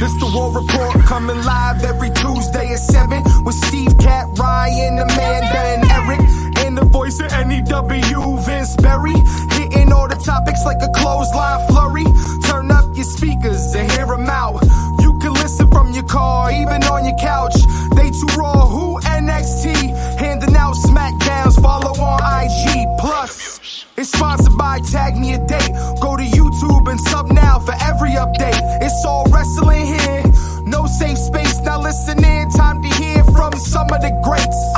This the War Report, coming live every Tuesday at 7 with Steve, Cat, Ryan, Amanda, and Eric. And the voice of NEW, Vince Berry. Hitting all the topics like a clothesline flurry. Turn up your speakers and hear them out. You can listen from your car, even on your couch. They too raw, who NXT? Handing out smackdowns, follow on IG. Plus, it's sponsored by Tag Me a Date. Go to YouTube and sub now for every update. It's all wrestling here. No safe space, now listen in. Time to hear from some of the greats.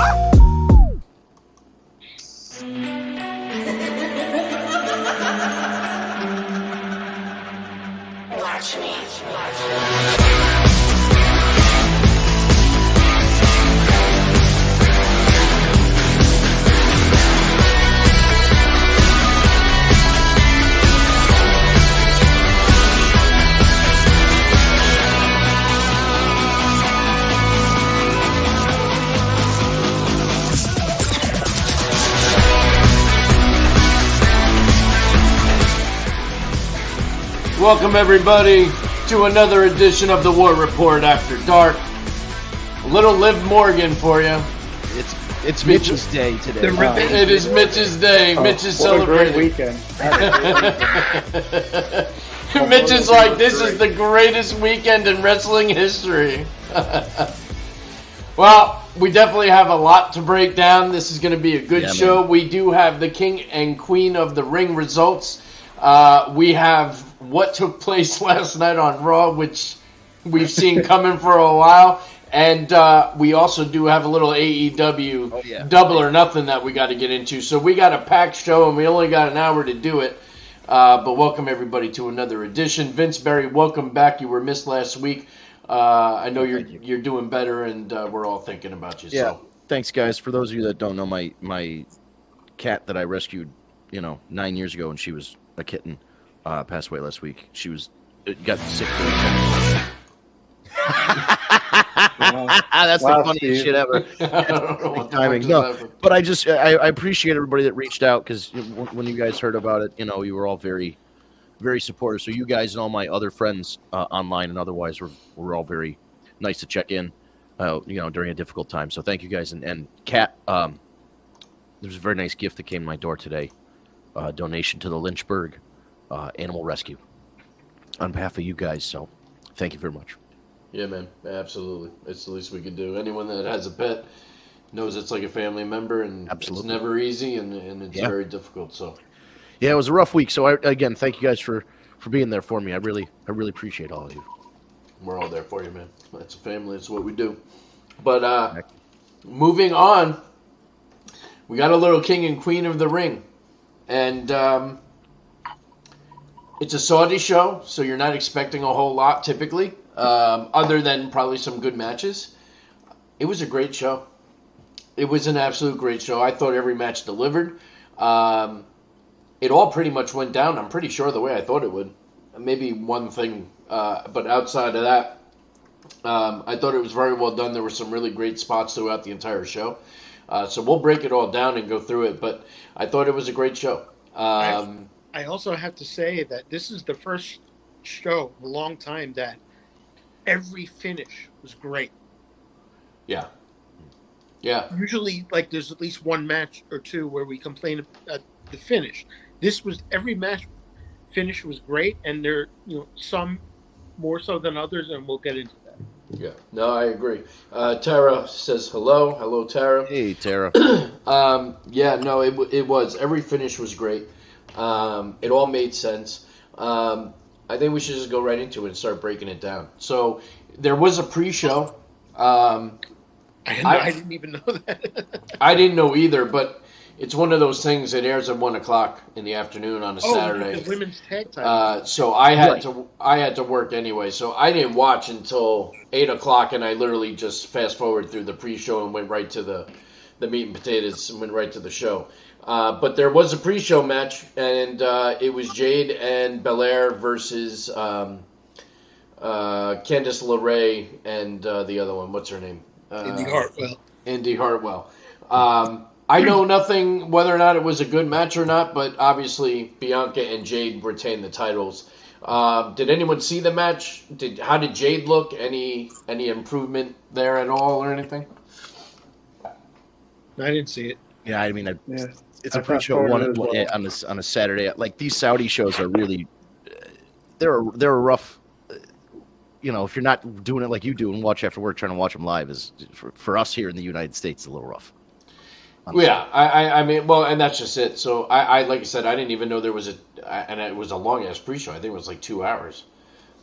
Watch me. Welcome everybody to another edition of the War Report After Dark. A little Liv Morgan for you. It's Mitch's day today. It is Mitch's day. Mitch is celebrating. What a great weekend. Mitch is like, this is the greatest weekend in wrestling history. Well, we definitely have a lot to break down. This is going to be a good show. Man. We do have the King and Queen of the Ring results. We have what took place last night on Raw, which we've seen coming for a while. And we also do have a little AEW Double or Nothing that we got to get into. So we got a packed show, and we only got an hour to do it. But welcome, everybody, to another edition. Vince Berry, welcome back. You were missed last week. I know you're doing better, and we're all thinking about you. Yeah, so. Thanks, guys. For those of you that don't know, my cat that I rescued, 9 years ago when she was a kitten, passed away last week. She got sick. That's the funniest shit ever. Timing. No, but I appreciate everybody that reached out, because when you guys heard about it, you were all very, very supportive. So you guys and all my other friends online and otherwise were all very nice to check in, during a difficult time. So thank you guys. And Kat, there's a very nice gift that came to my door today. Donation to the Lynchburg Animal Rescue on behalf of you guys. So thank you very much. Yeah, man, absolutely. It's the least we could do. Anyone that has a pet knows it's like a family member, and It's never easy, and it's very difficult. So, yeah, it was a rough week. So again, thank you guys for being there for me. I really appreciate all of you. We're all there for you, man. It's a family. It's what we do. But moving on, we got a little King and Queen of the Ring, and it's a Saudi show, so you're not expecting a whole lot typically. Other than probably some good matches. It was a great show. It was an absolute great show. I thought every match delivered. It all pretty much went down, I'm pretty sure, the way I thought it would. Maybe one thing, but outside of that, I thought it was very well done. There were some really great spots throughout the entire show. So we'll break it all down and go through it, but I thought it was a great show. I also have to say that this is the first show in a long time that every finish was great. Yeah. Usually, there's at least one match or two where we complain about the finish. Every match finish was great, and there, some more so than others, and we'll get into that. Yeah. No, I agree. Tara says hello. Hello, Tara. Hey, Tara. It was. Every finish was great. It all made sense. I think we should just go right into it and start breaking it down. So there was a pre-show. I didn't even know that. I didn't know either, but it's one of those things that airs at 1 o'clock in the afternoon on a Saturday. The women's tag title. So I had to work anyway, so I didn't watch until 8 o'clock, and I literally just fast forward through the pre-show and went right to the meat and potatoes and went right to the show. But there was a pre-show match, and it was Jade and Belair versus Candice LeRae and the other one. What's her name? Indy Hartwell. I know nothing whether or not it was a good match or not, but obviously Bianca and Jade retained the titles. Did anyone see the match? How did Jade look? Any improvement there at all or anything? I didn't see it. Yeah, I mean, it's a pre-show one on a Saturday. Like these Saudi shows are really, they're a rough. If you're not doing it like you do and watch after work, trying to watch them live is for us here in the United States a little rough. Honestly. Yeah, I mean, well, and that's just it. So I like I said, I didn't even know there was and it was a long ass pre-show. I think it was like 2 hours.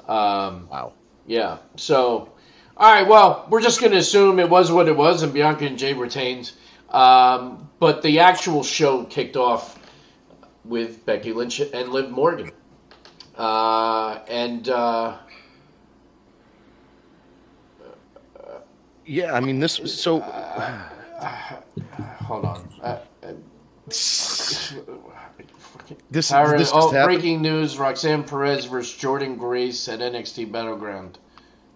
Wow. Yeah. So, all right. Well, we're just gonna assume it was what it was, and Bianca and Jay retained. But the actual show kicked off with Becky Lynch and Liv Morgan, yeah, I mean this. So, hold on. This breaking news: Roxanne Perez versus Jordynne Grace at NXT Battleground.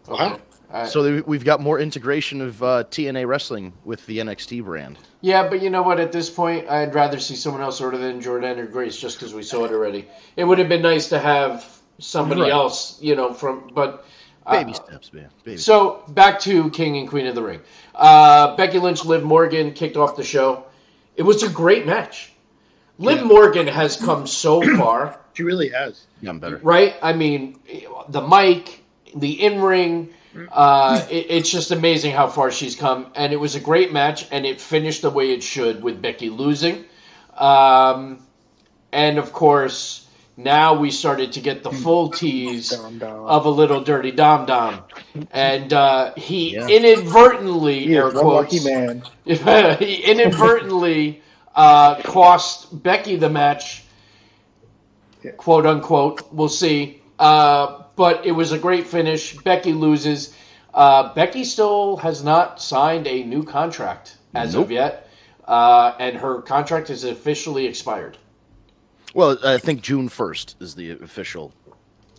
Okay. Wow. So we've got more integration of TNA wrestling with the NXT brand. Yeah, but you know what? At this point, I'd rather see someone else other than Jordynne or Grace, just because we saw it already. It would have been nice to have somebody else, but baby steps, man. So back to King and Queen of the Ring. Becky Lynch, Liv Morgan kicked off the show. It was a great match. Liv Morgan has come so far. She really has. Yeah, I'm better. Right? I mean, the mic, the in-ring. It's just amazing how far she's come, and it was a great match, and it finished the way it should with Becky losing. And of course, now we started to get the full tease of a little dirty Dom Dom, and he inadvertently, air quotes, lucky man. he inadvertently cost Becky the match, quote unquote. We'll see. But it was a great finish. Becky loses. Becky still has not signed a new contract as of yet. And her contract is officially expired. Well, I think June 1st is the official.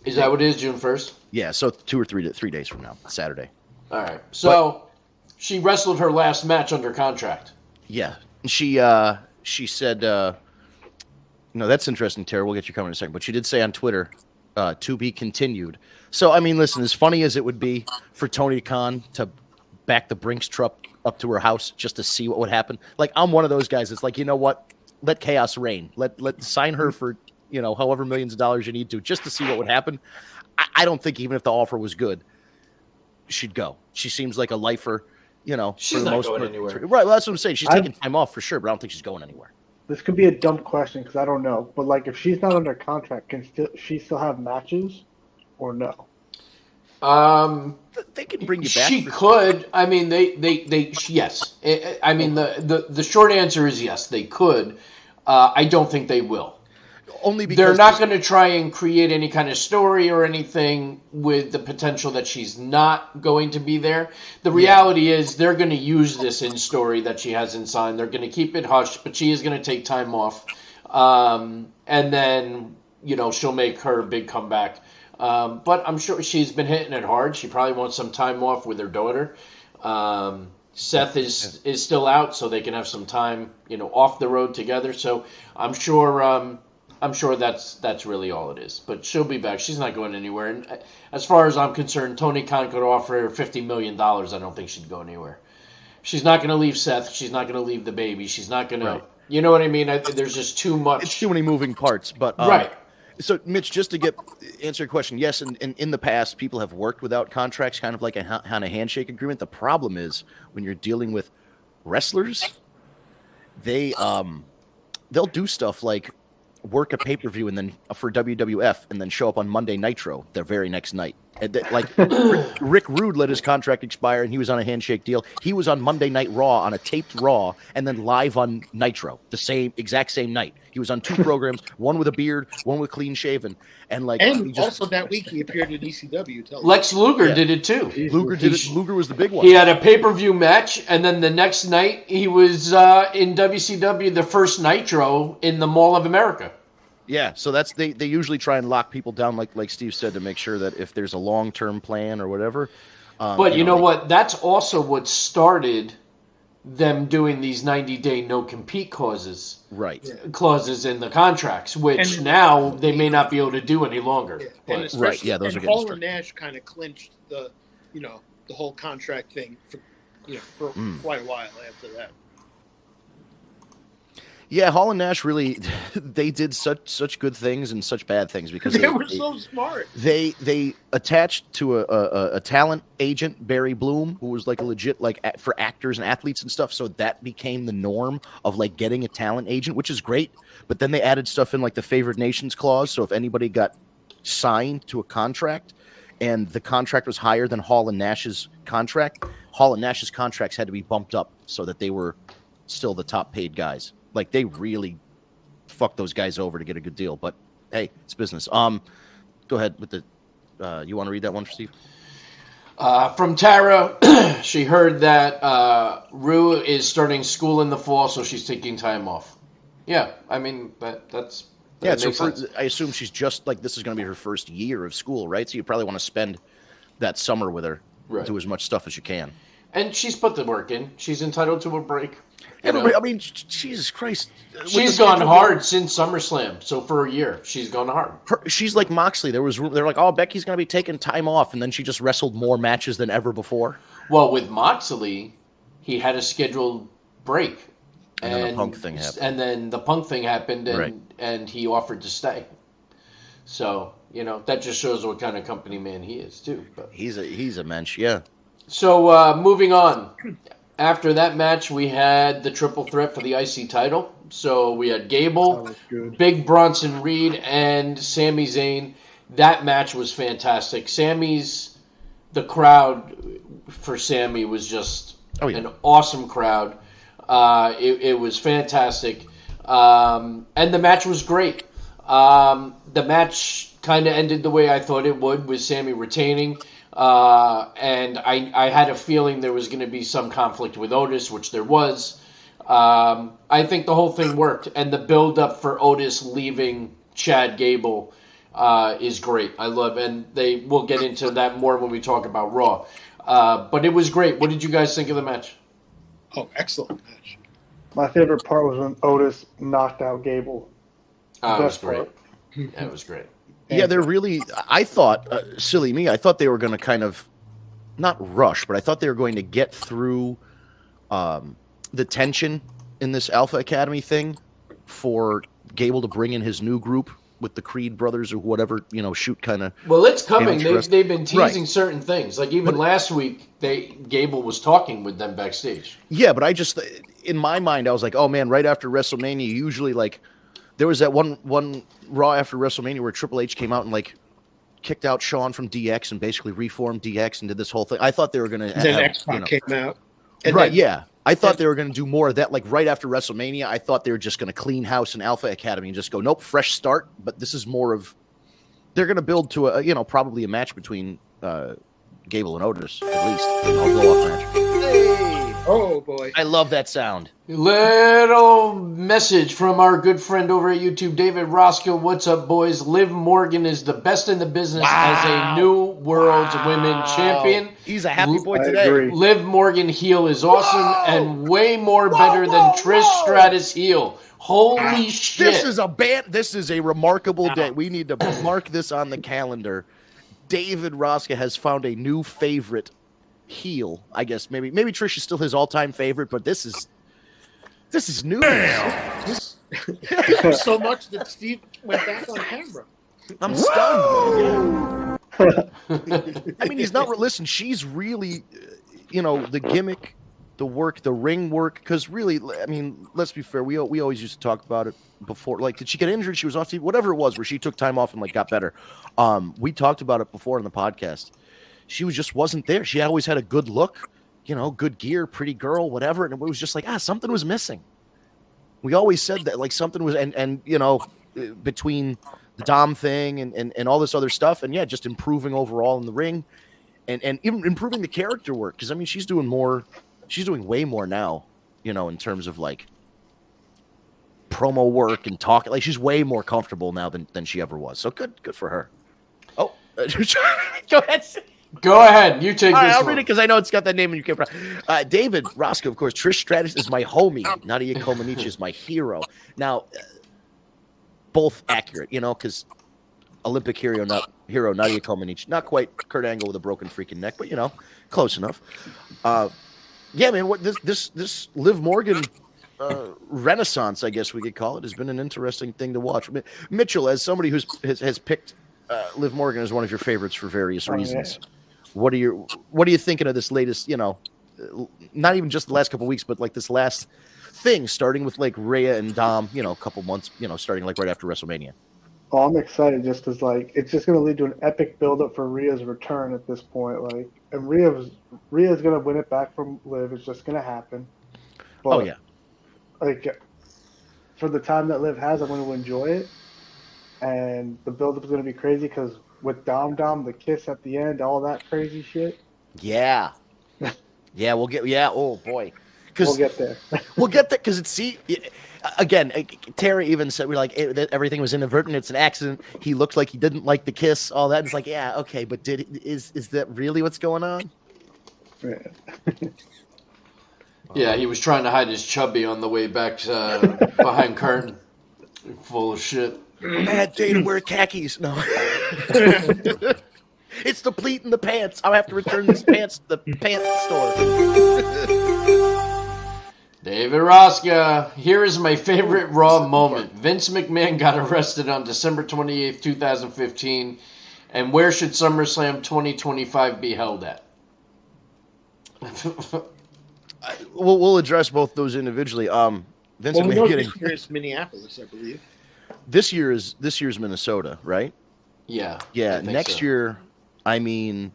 Is that what it is, June 1st? Yeah, so 2 or 3 days from now, Saturday. All right. So she wrestled her last match under contract. Yeah. She said, that's interesting, Tara. We'll get your comment in a second. But she did say on Twitter, to be continued. So, I mean, listen, as funny as it would be for Tony Khan to back the Brinks truck up to her house just to see what would happen. Like, I'm one of those guys that's like, you know what? Let chaos reign. Let sign her for, however millions of dollars you need to just to see what would happen. I don't think even if the offer was good, she'd go. She seems like a lifer, She's not going anywhere. Right, well, that's what I'm saying. She's taking time off for sure, but I don't think she's going anywhere. This could be a dumb question because I don't know. But, like, if she's not under contract, can she still have matches or no? They can bring you back. She could. I mean, they yes. I mean, the short answer is yes, they could. I don't think they will. Only because they're not going to try and create any kind of story or anything with the potential that she's not going to be there. The reality is they're going to use this in story that she hasn't signed. They're going to keep it hushed, but she is going to take time off. And then, she'll make her big comeback. But I'm sure she's been hitting it hard. She probably wants some time off with her daughter. Seth is still out, so they can have some time, off the road together. So I'm sure that's really all it is. But she'll be back. She's not going anywhere. And as far as I'm concerned, Tony Khan could offer her $50 million. I don't think she'd go anywhere. She's not going to leave Seth. She's not going to leave the baby. She's not going to. Right. You know what I mean? There's just too much. It's too many moving parts. But right. So, Mitch, just to answer your question, yes, in the past, people have worked without contracts, kind of like on a handshake agreement. The problem is when you're dealing with wrestlers, they'll do stuff like work a pay-per-view and then for WWF and then show up on Monday Nitro the very next night. Like Rick Rude let his contract expire and he was on a handshake deal. He was on Monday Night Raw on a taped Raw and then live on Nitro the exact same night. He was on 2 programs, one with a beard, one with clean shaven, and also that week he appeared in ECW. Lex Luger did it too. Luger did it. Luger was the big one. He had a pay-per-view match, and then the next night he was in WCW, the first Nitro in the Mall of America. Yeah, so that's they usually try and lock people down, like Steve said, to make sure that if there's a long-term plan or whatever. But you know what? That's also what started them doing these 90-day no-compete clauses in the contracts, which now they may not be able to do any longer. Yeah. But, Right, yeah, those are getting Hall strict. and Nash kind of clinched the whole contract thing for quite a while after that. Yeah, Hall and Nash really, they did such good things and such bad things because they were so smart. They attached to a talent agent, Barry Bloom, who was like a legit for actors and athletes and stuff. So that became the norm of like getting a talent agent, which is great. But then they added stuff in like the favored nations clause. So if anybody got signed to a contract and the contract was higher than Hall and Nash's contract, Hall and Nash's contracts had to be bumped up so that they were still the top paid guys. Like they really fucked those guys over to get a good deal, but hey, it's business. Go ahead with the. You want to read that one, Steve? From Tara, she heard that Rue is starting school in the fall, so she's taking time off. Yeah, I mean that's. Yeah, so I assume she's just like this is going to be her first year of school, right? So you probably want to spend that summer with her, do as much stuff as you can. And she's put the work in. She's entitled to a break. Yeah, but, I mean, Jesus Christ. She's gone hard since SummerSlam. So for a year, she's gone hard. She's like Moxley. They're like, oh, Becky's going to be taking time off. And then she just wrestled more matches than ever before. Well, with Moxley, he had a scheduled break. And then the Punk thing happened. And then the Punk thing happened, and he offered to stay. So, that just shows what kind of company man he is, too. But he's a mensch, yeah. So, moving on. After that match, we had the triple threat for the IC title. So we had Gable, Big Bronson Reed, and Sami Zayn. That match was fantastic. The crowd for Sami was just an awesome crowd. It was fantastic. And the match was great. The match kind of ended the way I thought it would, with Sami retaining. And I had a feeling there was going to be some conflict with Otis, which there was. I think the whole thing worked, and the build-up for Otis leaving Chad Gable is great. I love, and we'll get into that more when we talk about Raw. But it was great. What did you guys think of the match? Oh, excellent match. My favorite part was when Otis knocked out Gable. It was great. Yeah, it was great. Yeah, they're really. I thought, silly me, I thought they were going to kind of not rush, but I thought they were going to get through the tension in this Alpha Academy thing for Gable to bring in his new group with the Creed brothers or whatever, shoot kind of. Well, it's coming. They've been teasing certain things. Like even last week, Gable was talking with them backstage. Yeah, but I just, in my mind, I was like, oh man, right after WrestleMania, usually like. There was that one Raw after WrestleMania where Triple H came out and like kicked out Shawn from DX and basically reformed DX and did this whole thing. I thought they were going to. Then X-Pac came out. I thought they were going to do more of that. Like right after WrestleMania, I thought they were just going to clean house in Alpha Academy and just go, nope, fresh start. But this is more of. They're going to build to a probably a match between Gable and Otis at least. I'll blow off match. Hey! Oh boy! I love that sound. Little message from our good friend over at YouTube, David Roscoe. What's up, boys? Liv Morgan is the best in the business as a new World's Women Champion. He's a happy boy today. Liv Morgan heel is awesome and way more better than Trish Stratus heel. Holy shit! This is a remarkable day. We need to mark this on the calendar. David Roscoe has found a new favorite heel. I guess maybe Trish is still his all-time favorite, but this is new. So much that Steve went back on camera. I'm stunned. I mean, he's not. Listen, she's really, the gimmick, the work, the ring work. Because really, I mean, let's be fair. We always used to talk about it before. Like, did she get injured? She was off TV. Whatever it was, where she took time off and like got better. We talked about it before in the podcast. She just wasn't there. She always had a good look, good gear, pretty girl, whatever. And it was just like, something was missing. We always said that, like something was, and between the Dom thing and all this other stuff, and just improving overall in the ring, and even improving the character work. Because I mean, she's doing way more now, in terms of like promo work and talking. Like she's way more comfortable now than she ever was. So good for her. Oh, go ahead. Go ahead. You take this I'll one. read it because I know it's got that name and you can't. David Roscoe, of course. Trish Stratus is my homie. Nadia Comaneci is my hero. Now, both accurate, because Olympic hero Nadia Comaneci, not quite Kurt Angle with a broken freaking neck, but close enough. Yeah, man. What this Liv Morgan renaissance, I guess we could call it, has been an interesting thing to watch. Mitchell, as somebody who has picked Liv Morgan as one of your favorites for various reasons. Yeah. What are you thinking of this latest, not even just the last couple of weeks, but like this last thing, starting with like Rhea and Dom, a couple months, starting like right after WrestleMania? Oh, I'm excited just because like it's just going to lead to an epic build-up for Rhea's return at this point. Like, and Rhea's going to win it back from Liv. It's just going to happen. But, like, for the time that Liv has, I'm going to enjoy it. And the build-up is going to be crazy because with Dom, the kiss at the end, all that crazy shit. Yeah. Yeah, we'll get. Yeah, oh boy. We'll get there. We'll get there because again, Tara even said everything was inadvertent. It's an accident. He looked like he didn't like the kiss. All that. It's like, yeah, okay, but is that really what's going on? Yeah. Yeah, he was trying to hide his chubby on the way back behind curtain. Full of shit. Bad day to wear khakis. No. It's the pleat in the pants. I'll have to return these pants to the pants store. David Rosca, here is my favorite Raw moment. Vince McMahon got arrested on December 28th, 2015. And where should SummerSlam 2025 be held at? We'll address both those individually. Vince McMahon this year is Minneapolis, I believe. This year's Minnesota, right? Yeah. Yeah. Next year, I mean,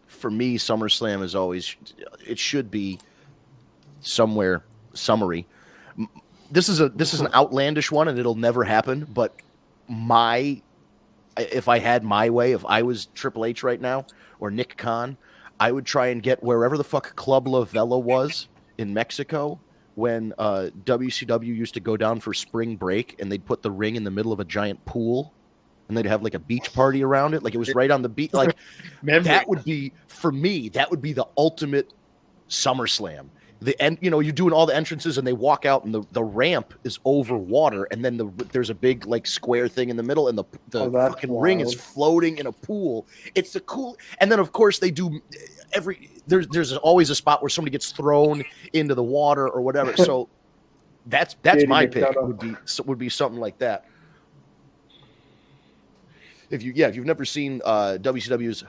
for me, SummerSlam is always, it should be somewhere summery. This is an outlandish one, and it'll never happen. But if I had my way, if I was Triple H right now or Nick Khan, I would try and get wherever the fuck Club La Vela was in Mexico when WCW used to go down for spring break, and they'd put the ring in the middle of a giant pool, and they'd have like a beach party around it. Like it was right on the beach. Like that would be, for me, that would be the ultimate SummerSlam. You're doing all the entrances, and they walk out, and the ramp is over water, and then there's a big like square thing in the middle, and the fucking ring is floating in a pool. It's the cool, and then of course they do there's always a spot where somebody gets thrown into the water or whatever. So that's my pick. Would be something like that. If you've never seen WCW's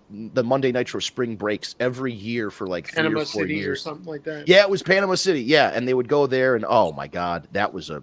the Monday Nitro Spring Breaks every year for like 3 or 4 years or something like that. Yeah, it was Panama City. Yeah, and they would go there, and oh my God, that was one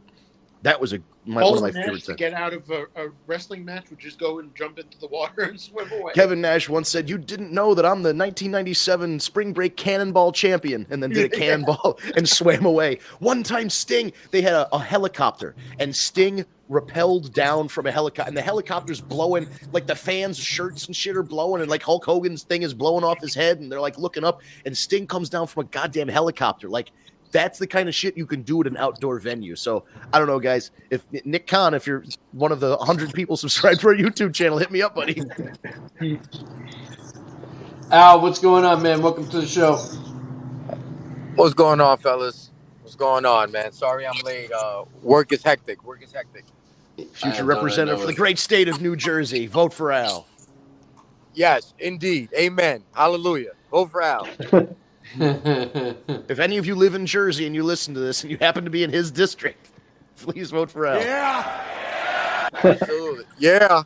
of my favorites. To get out of a wrestling match would just go and jump into the water and swim away. Kevin Nash once said, "You didn't know that I'm the 1997 Spring Break Cannonball champion," and then did a cannonball and swam away. One time, Sting, they had a helicopter, and Sting rappelled down from a helicopter, and the helicopter's blowing, like the fans' shirts and shit are blowing, and like Hulk Hogan's thing is blowing off his head, and they're like looking up, and Sting comes down from a goddamn helicopter. Like, that's the kind of shit you can do at an outdoor venue. So I don't know, guys. If Nick Khan, if you're one of the 100 people subscribed to our YouTube channel, hit me up, buddy. Al, what's going on, man? Welcome to the show. What's going on, fellas? What's going on, man? Sorry I'm late. Work is hectic. Future representative for the great state of New Jersey. Vote for Al. Yes, indeed. Amen. Hallelujah. Vote for Al. If any of you live in Jersey and you listen to this and you happen to be in his district, please vote for Al. Yeah. Absolutely. Yeah.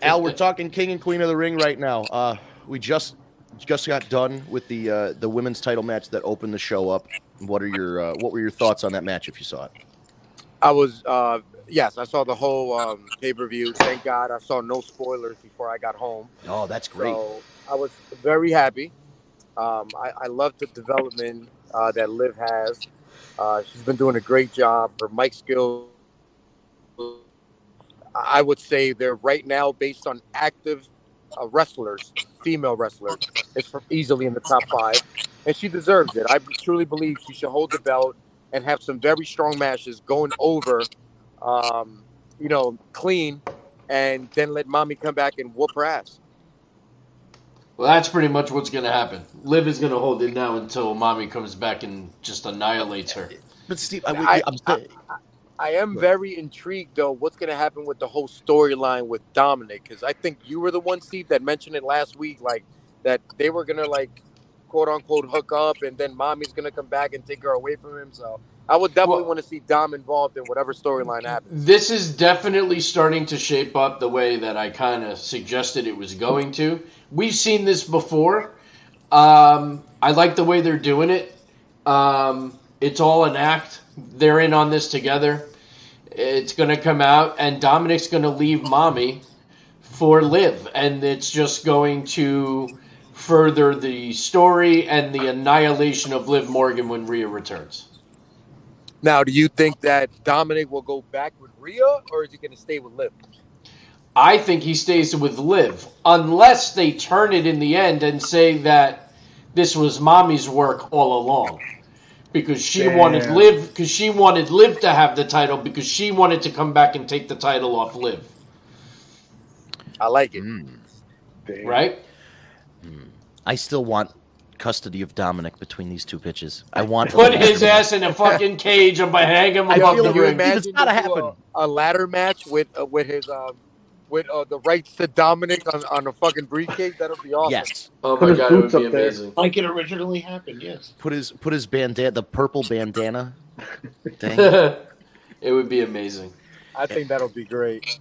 Al, we're talking King and Queen of the Ring right now. We just got done with the women's title match that opened the show up. What were your thoughts on that match if you saw it? I was yes, I saw the whole pay-per-view. Thank God I saw no spoilers before I got home. Oh, that's great. So I was very happy. I love the development that Liv has. She's been doing a great job. Her mic skills, I would say they're right now based on active wrestlers, female wrestlers. It's easily in the top 5, and she deserves it. I truly believe she should hold the belt and have some very strong matches going over, clean and then let Mommy come back and whoop her ass. Well, that's pretty much what's going to happen. Liv is going to hold it now until Mommy comes back and just annihilates her. But Steve, I am very intrigued, though, what's going to happen with the whole storyline with Dominic, because I think you were the one, Steve, that mentioned it last week, like, that they were going to, like, quote-unquote hook up, and then Mommy's going to come back and take her away from him, so I would definitely want to see Dom involved in whatever storyline happens. This is definitely starting to shape up the way that I kind of suggested it was going to. We've seen this before. I like the way they're doing it. It's all an act. They're in on this together. It's going to come out, and Dominic's going to leave Mommy for Liv, and it's just going to further the story and the annihilation of Liv Morgan when Rhea returns. Now, do you think that Dominic will go back with Rhea, or is he going to stay with Liv? I think he stays with Liv, unless they turn it in the end and say that this was Mommy's work all along, because she wanted Liv to have the title, because she wanted to come back and take the title off Liv. I like it. Right? I still want custody of Dominic between these two pitches. I want put his ass in a fucking cage and hang him above the ring. It's gotta happen. A ladder match with his the rights to Dominic on a fucking briefcase. That'll be awesome. Yes. Oh my god, it would be amazing. Like it originally happened. Yes. Put his bandana, the purple bandana. It would be amazing. I think that'll be great.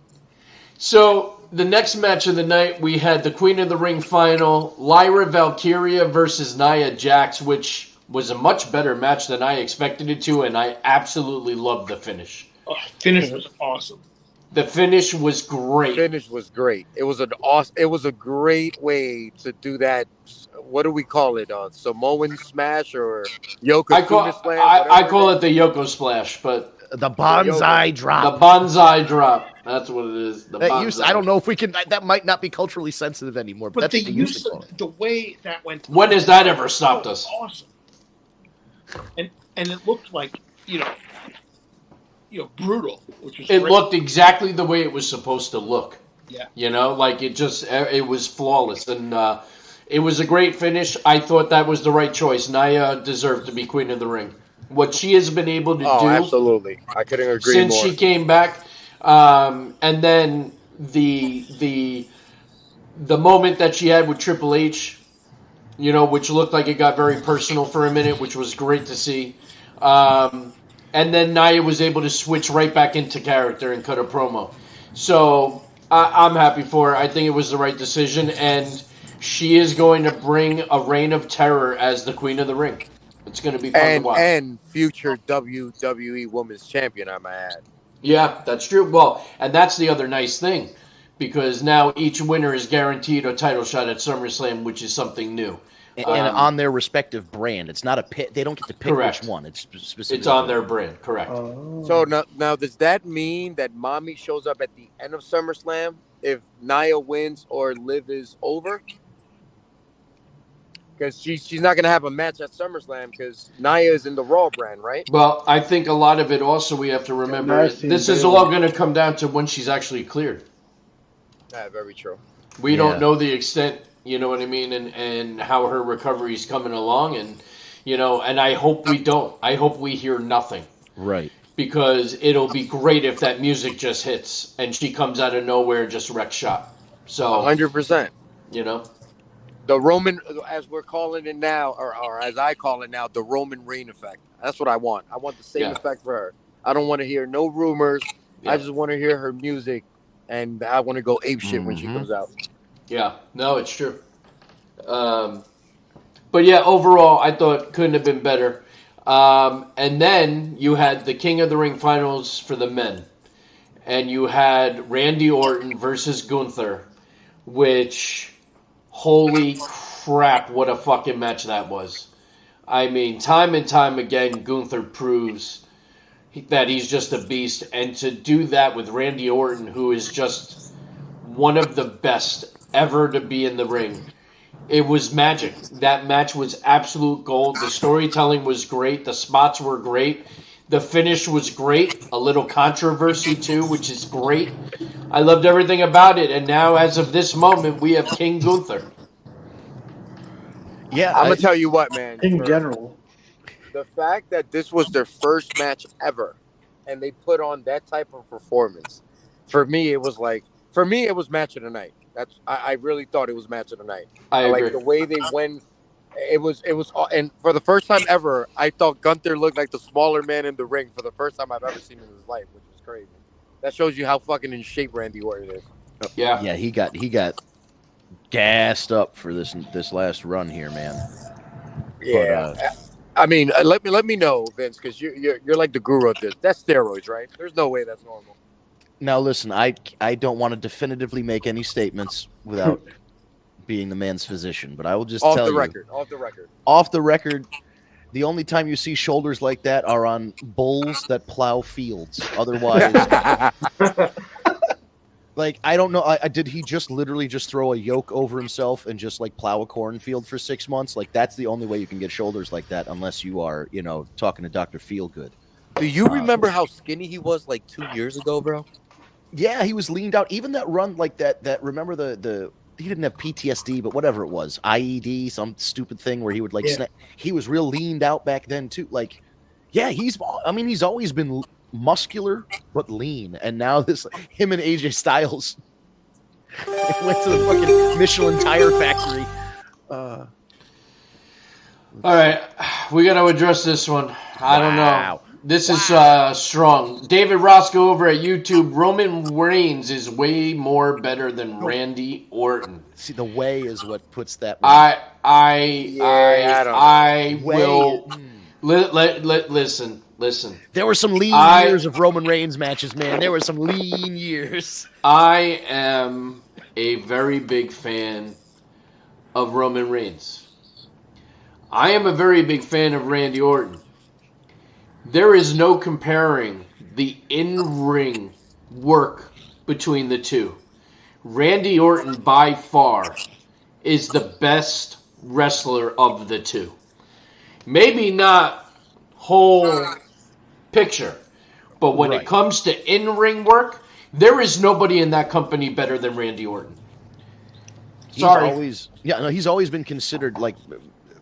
So the next match of the night, we had the Queen of the Ring final, Lyra Valkyria versus Nia Jax, which was a much better match than I expected it to, and I absolutely loved the finish. Oh, finish was awesome. The finish was great. Finish was great. It was It was a great way to do that. What do we call it? Samoan smash or Yokozuna slam? I call it the Yoko splash, but the bonsai drop. The bonsai drop. That's what it is. I don't know if we can. That might not be culturally sensitive anymore. But that's the way that went. When has that ever stopped us? Awesome. And it looked like brutal, which was it great. Looked exactly the way it was supposed to look. Yeah. Like it was flawless, and it was a great finish. I thought that was the right choice. Nia deserved to be Queen of the Ring. What she has been able to do, absolutely, I couldn't agree since more. She came back, and then the moment that she had with Triple H, which looked like it got very personal for a minute, which was great to see. And then Nia was able to switch right back into character and cut a promo. So I'm happy for her. I think it was the right decision, and she is going to bring a reign of terror as the Queen of the Ring. It's going to be fun to watch. And future WWE Women's Champion, I might add. Yeah, that's true. Well, and that's the other nice thing, because now each winner is guaranteed a title shot at SummerSlam, which is something new. And on their respective brand. It's not a pit. They don't get to pick which one. It's specific. It's on their brand, correct. So now, does that mean that Mommy shows up at the end of SummerSlam if Nia wins or Liv is over? Because she's not going to have a match at SummerSlam because Nia is in the Raw brand, right? Well, I think a lot of it also we have to remember, this is all going to come down to when she's actually cleared. Yeah, very true. We don't know the extent, you know what I mean, and how her recovery is coming along, and and I hope we don't. I hope we hear nothing. Right. Because it'll be great if that music just hits and she comes out of nowhere and just wrecks shop. So 100%. The Roman, as we're calling it now, or as I call it now, the Roman Reign effect. That's what I want. I want the same effect for her. I don't want to hear no rumors. I just want to hear her music, and I want to go apeshit when she comes out. Yeah, no, it's true. But yeah, overall, I thought couldn't have been better. And then you had the King of the Ring finals for the men. And you had Randy Orton versus Gunther, which, holy crap, what a fucking match that was. I mean, time and time again, Gunther proves that he's just a beast. And to do that with Randy Orton, who is just one of the best ever to be in the ring. It was magic. That match was absolute gold. The storytelling was great. The spots were great. The finish was great. A little controversy, too, which is great. I loved everything about it. And now, as of this moment, we have King Gunther. Yeah. I'm going to tell you what, man. In general. The fact that this was their first match ever and they put on that type of performance, for me, it was match of the night. I really thought it was match of the night. I agree. Like the way they went. It was, and for the first time ever, I thought Gunther looked like the smaller man in the ring for the first time I've ever seen in his life, which was crazy. That shows you how fucking in shape Randy Orton is. Yeah, yeah, he got gassed up for this last run here, man. Yeah, but, I mean, let me know, Vince, because you're like the guru of this. That's steroids, right? There's no way that's normal. Now, listen, I don't want to definitively make any statements without being the man's physician, but I will just tell you. Off the record, the only time you see shoulders like that are on bulls that plow fields. Otherwise, like, I don't know. Did he just literally just throw a yoke over himself and just like plow a cornfield for 6 months? Like, that's the only way you can get shoulders like that, unless you are, talking to Dr. Feelgood. Do you remember how skinny he was like 2 years ago, bro? Yeah, he was leaned out. Even that run like that remember the he didn't have PTSD, but whatever it was, IED, some stupid thing where he would snap. He was real leaned out back then too. Like, yeah, he's always been muscular but lean, and now him and AJ Styles went to the fucking Michelin tire factory. All right, we got to address this one. I don't know. This is strong. David Roscoe over at YouTube. Roman Reigns is way more better than Randy Orton. See, the way is what puts that. Listen. There were some lean years of Roman Reigns matches, man. There were some lean years. I am a very big fan of Roman Reigns. I am a very big fan of Randy Orton. There is no comparing the in-ring work between the two. Randy Orton, by far, is the best wrestler of the two. Maybe not whole picture, but when it comes to in-ring work, there is nobody in that company better than Randy Orton. He's always been considered, like,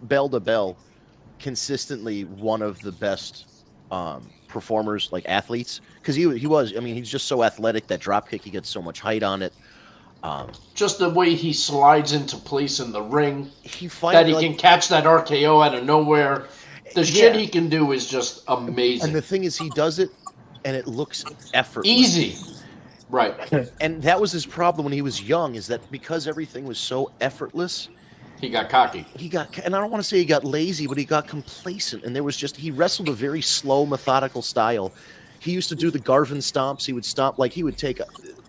bell to bell, consistently one of the best performers, like athletes, because he was. I mean, he's just so athletic. That drop kick, he gets so much height on it. Just the way he slides into place in the ring, he can catch that RKO out of nowhere. The shit he can do is just amazing. And the thing is, he does it, and it looks effortless, easy. Right. And that was his problem when he was young, is that because everything was so effortless, he got cocky. And I don't want to say he got lazy, but he got complacent. And he wrestled a very slow, methodical style. He used to do the Garvin stomps. He would stomp, he would take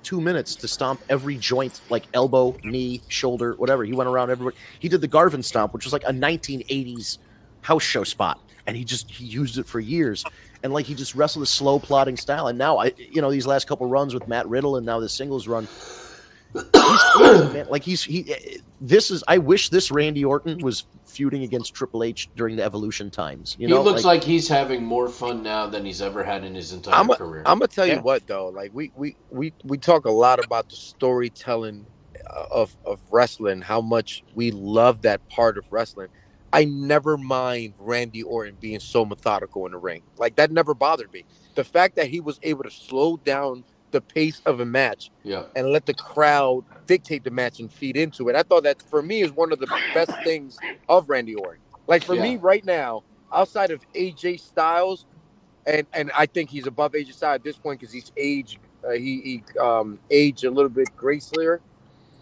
2 minutes to stomp every joint, like elbow, knee, shoulder, whatever. He went around everywhere. He did the Garvin stomp, which was like a 1980s house show spot. And he used it for years. And he just wrestled a slow, plodding style. And now, these last couple runs with Matt Riddle and now the singles run, man. I wish this Randy Orton was feuding against Triple H during the Evolution times. He looks like he's having more fun now than he's ever had in his entire career. I'm gonna tell you what, though. Like we talk a lot about the storytelling of wrestling, how much we love that part of wrestling. I never mind Randy Orton being so methodical in the ring. Like, that never bothered me. The fact that he was able to slow down the pace of a match and let the crowd dictate the match and feed into it. I thought that, for me, is one of the best things of Randy Orton. Like, for me right now, outside of AJ Styles, and I think he's above AJ Styles at this point because he's aged a little bit gracelier.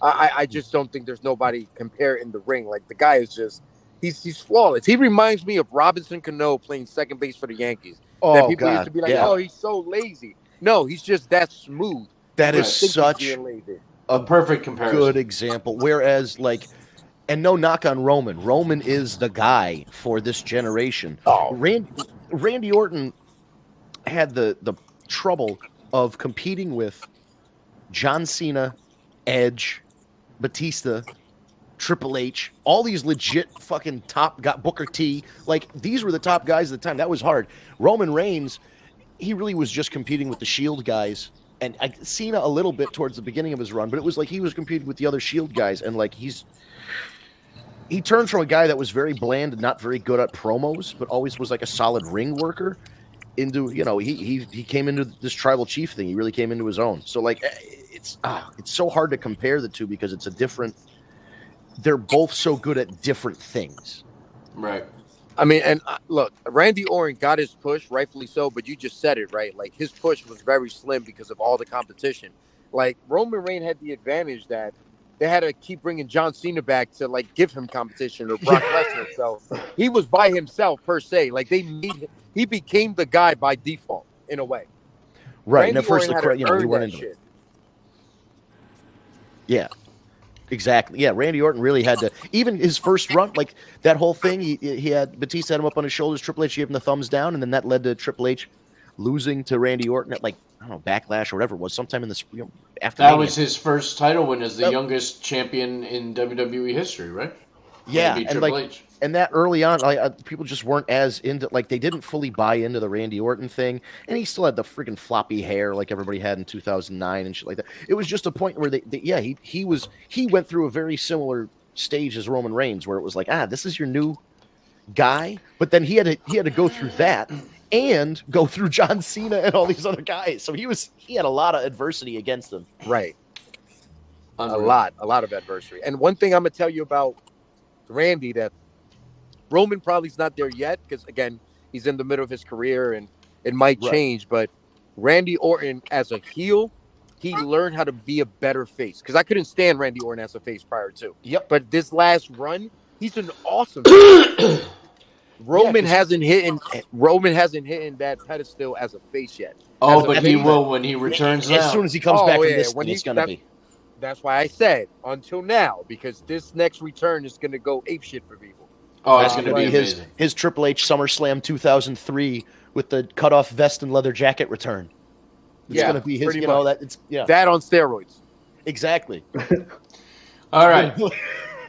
I just don't think there's nobody compare in the ring. Like, the guy is just, he's flawless. He reminds me of Robinson Cano playing second base for the Yankees. Oh, that people used to be like, oh, he's so lazy. No, he's just that smooth. That is such a perfect comparison. Good example. Whereas, and no knock on Roman. Roman is the guy for this generation. Oh. Randy Orton had the trouble of competing with John Cena, Edge, Batista, Triple H, all these legit fucking top got Booker T. Like, these were the top guys at the time. That was hard. Roman Reigns, he really was just competing with the Shield guys. And Cena a little bit towards the beginning of his run, but it was like he was competing with the other Shield guys. And like he turned from a guy that was very bland and not very good at promos, but always was like a solid ring worker, into, you know, he came into this tribal chief thing. He really came into his own. So like it's so hard to compare the two because it's a different. They're both so good at different things. Right. I mean, and look, Randy Orton got his push, rightfully so, but you just said it, right? Like, his push was very slim because of all the competition. Like, Roman Reigns had the advantage that they had to keep bringing John Cena back to, like, give him competition, or Brock Lesnar. So he was by himself, per se. Like, he became the guy by default, in a way. Right. Randy and at first, Orton we went into shit. it. Yeah. Exactly. Yeah, Randy Orton really had to, even his first run, like that whole thing, he had Batista had him up on his shoulders, Triple H gave him the thumbs down, and then that led to Triple H losing to Randy Orton at, like, I don't know, Backlash or whatever it was, sometime in the after that Mania. was his first title win as the youngest champion in WWE history, right? Yeah, and Triple like, H. And that early on, people just weren't as into, like, they didn't fully buy into the Randy Orton thing, and he still had the freaking floppy hair like everybody had in 2009 and shit like that. It was just a point where he went through a very similar stage as Roman Reigns, where it was like, this is your new guy, but then he had to go through that and go through John Cena and all these other guys, so he had a lot of adversity against him. Right. A lot of adversity. And one thing I'm gonna tell you about Randy, that Roman probably's not there yet, because again, he's in the middle of his career and it might change. But Randy Orton as a heel, he learned how to be a better face. Because I couldn't stand Randy Orton as a face prior to. Yep. But this last run, he's an awesome face. Roman hasn't hit that pedestal as a face yet. Oh, but he will when he returns. As soon as he comes back from this thing, it's gonna be. That's why I said until now, because this next return is gonna go apeshit for people. Oh, it's going to be his Triple H SummerSlam 2003 with the cutoff vest and leather jacket return. It's going to be his, that on steroids. Exactly. All right.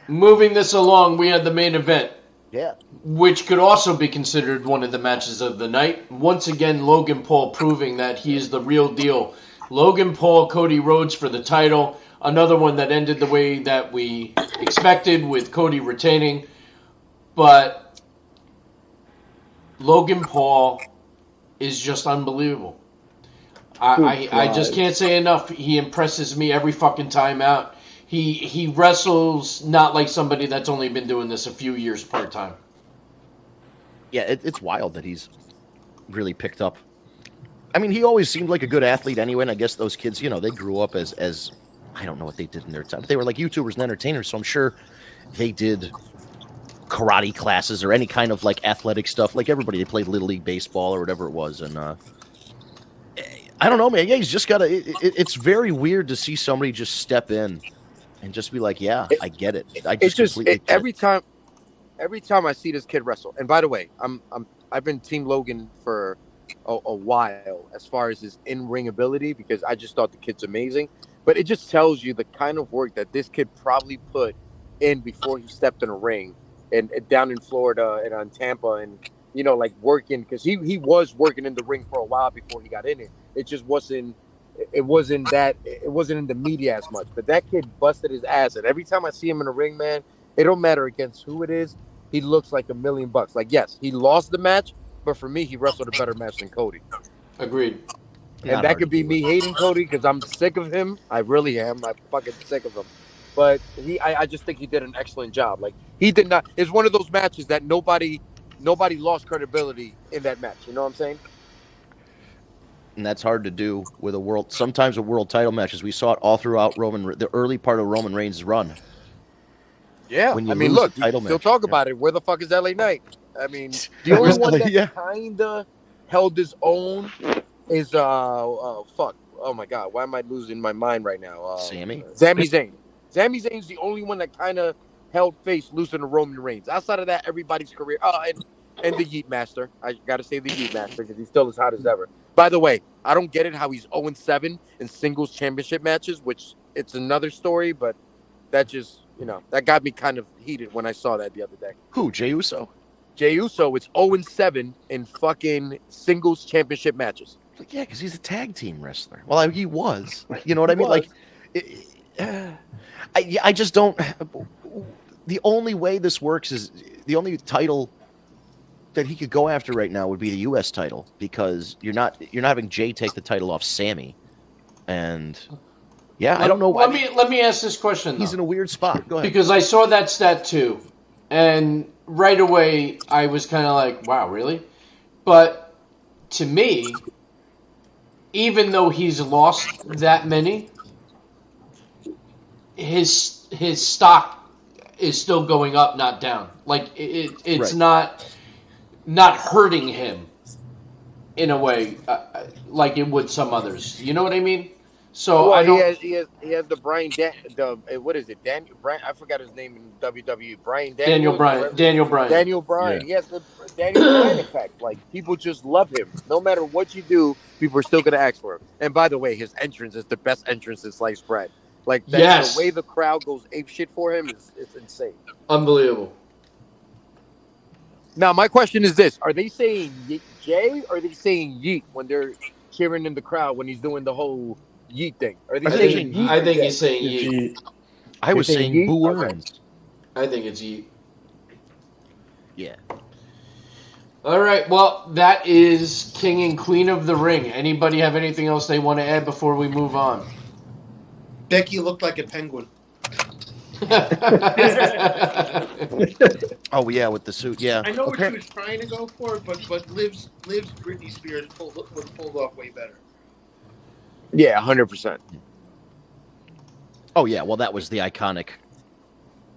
Moving this along, we had the main event. Yeah. Which could also be considered one of the matches of the night. Once again, Logan Paul proving that he is the real deal. Logan Paul, Cody Rhodes for the title. Another one that ended the way that we expected, with Cody retaining. But Logan Paul is just unbelievable. I just can't say enough. He impresses me every fucking time out. He wrestles not like somebody that's only been doing this a few years part-time. Yeah, it's wild that he's really picked up. I mean, he always seemed like a good athlete anyway, and I guess those kids, you know, they grew up as I don't know what they did in their time. They were like YouTubers and entertainers, so I'm sure they did karate classes or any kind of like athletic stuff. Like everybody, they played Little League baseball or whatever it was. And I don't know, man. Yeah, he's just got to. It's very weird to see somebody just step in and just be like, "Yeah, I get it." Every time I see this kid wrestle. And by the way, I've been Team Logan for a while as far as his in-ring ability, because I just thought the kid's amazing. But it just tells you the kind of work that this kid probably put in before he stepped in a ring. And down in Florida and on Tampa, and you know, like working, because he was working in the ring for a while before he got in it. It just wasn't in the media as much. But that kid busted his ass, and every time I see him in the ring, man, it don't matter against who it is. He looks like $1 million. Like, yes, he lost the match, but for me, he wrestled a better match than Cody. Agreed. And that could be me hating Cody because I'm sick of him. I really am. I'm fucking sick of him. But I just think he did an excellent job. Like, he did not. It's one of those matches that nobody lost credibility in that match. You know what I'm saying? And that's hard to do with a world. Sometimes with world title matches, we saw it all throughout the early part of Roman Reigns' run. Yeah, I mean, look, still talk about it. Where the fuck is LA Knight? I mean, the only one that kinda held his own is fuck. Oh my god, why am I losing my mind right now? Sami Zayn. Sami Zayn's the only one that kind of held face losing to Roman Reigns. Outside of that, everybody's career. And the Yeet Master. I got to say the Yeet Master because he's still as hot as ever. By the way, I don't get it how he's 0-7 in singles championship matches, which it's another story, but that just that got me kind of heated when I saw that the other day. Who, Jey Uso? Jey Uso, it's 0-7 in fucking singles championship matches. Yeah, because he's a tag team wrestler. Well, he was. You know what I mean? Like, I just don't. The only way this works is the only title that he could go after right now would be the U.S. title, because you're not having Jay take the title off Sammy, and I don't know. Let me ask this question. He's in a weird spot. Go ahead. Because I saw that stat too, and right away I was kind of like, "Wow, really?" But to me, even though he's lost that many, his stock is still going up, not down. Like it's right. not hurting him in a way like it would some others. You know what I mean? So he has the Brian what is it? Daniel Bryan, I forgot his name in WWE. Daniel Bryan. Daniel Bryan. Yeah. He has the Daniel Bryan effect. Like, people just love him. No matter what you do, people are still gonna ask for him. And by the way, his entrance is the best entrance in sliced bread. Like, the way the crowd goes apeshit for him is insane. Unbelievable. Now, my question is this: are they saying Jay, or are they saying Yeet when they're cheering in the crowd when he's doing the whole Yeet thing? Are they saying Yeet? I think he's saying Yeet. I was saying Yeet? Boo Earns. I think it's Yeet. Yeah. All right. Well, that is King and Queen of the Ring. Anybody have anything else they want to add before we move on? Becky looked like a penguin. Oh yeah, with the suit. Yeah. I know what she was trying to go for, but Liv's Britney Spears was pulled off way better. Yeah, 100%. Oh yeah. Well, that was the iconic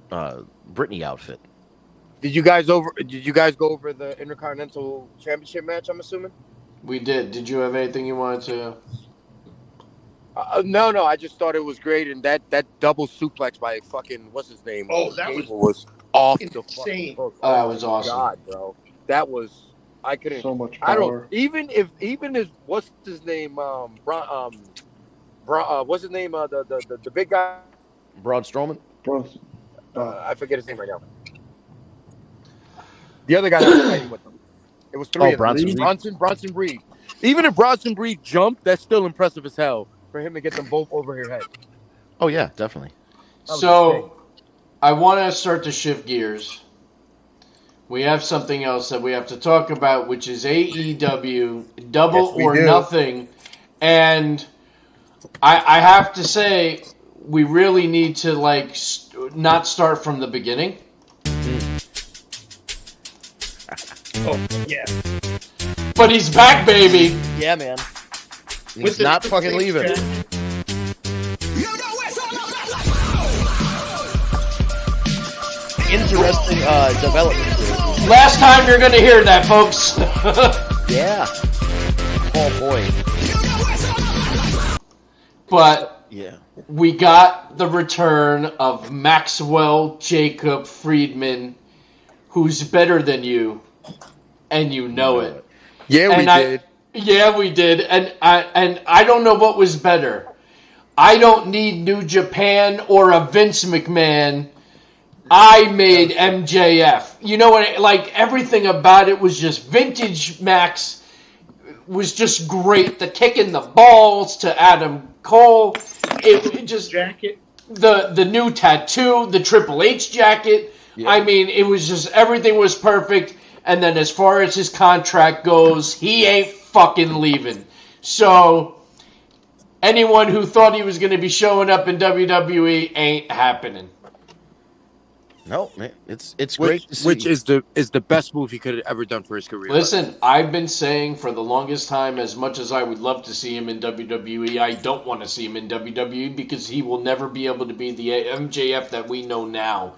Britney outfit. Did you guys go over the Intercontinental Championship match? I'm assuming. We did. Did you have anything you wanted to? No. I just thought it was great, and that double suplex by fucking what's his name? Oh, that was off the insane. fucking. Oh, that was awesome. God, bro, that was. I couldn't. So much I power. don't even if what's his name? What's his name? The big guy. Braun Strowman. I forget his name right now. The other guy that was fighting with him. It was three. Bronson Reed. Even if Bronson Reed jumped, that's still impressive as hell for him to get them both over his head. Oh yeah, definitely. So, I want to start to shift gears. We have something else that we have to talk about, which is AEW Double or Nothing. And I have to say, we really need to not start from the beginning. Oh yeah. But he's back, baby. Yeah, man. He's not fucking leaving. Interesting development. Last time you're going to hear that, folks. Yeah. Oh, boy. But yeah, we got the return of Maxwell Jacob Friedman, who's better than you, and you know it. Yeah, we did. Yeah, we did. And I don't know what was better. I don't need New Japan or a Vince McMahon. I made MJF. You know what? Like, everything about it was just vintage. Max was just great. The kick in the balls to Adam Cole. It just jacket. The new tattoo, the Triple H jacket. Yeah. I mean, it was just, everything was perfect. And then as far as his contract goes, he ain't fucking leaving. So anyone who thought he was going to be showing up in WWE ain't happening. No, man, it's great to see. Which is the best move he could have ever done for his career. Listen, I've been saying for the longest time, as much as I would love to see him in WWE, I don't want to see him in WWE because he will never be able to be the MJF that we know now,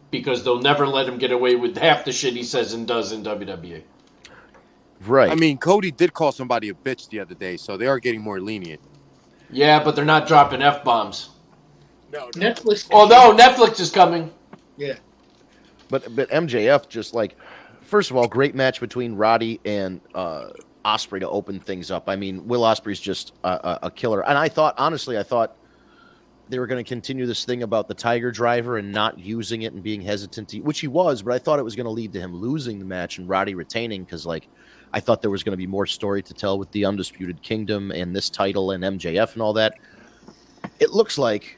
because they'll never let him get away with half the shit he says and does in WWE. Right. I mean, Cody did call somebody a bitch the other day, so they are getting more lenient. Yeah, but they're not dropping F-bombs. No. Netflix. Although Netflix is coming. Yeah. But MJF, just like, first of all, great match between Roddy and Ospreay to open things up. I mean, Will Ospreay's just a killer. And I thought they were going to continue this thing about the Tiger Driver and not using it and being hesitant to, which he was, but I thought it was going to lead to him losing the match and Roddy retaining because, like, I thought there was going to be more story to tell with the Undisputed Kingdom and this title and MJF and all that. It looks like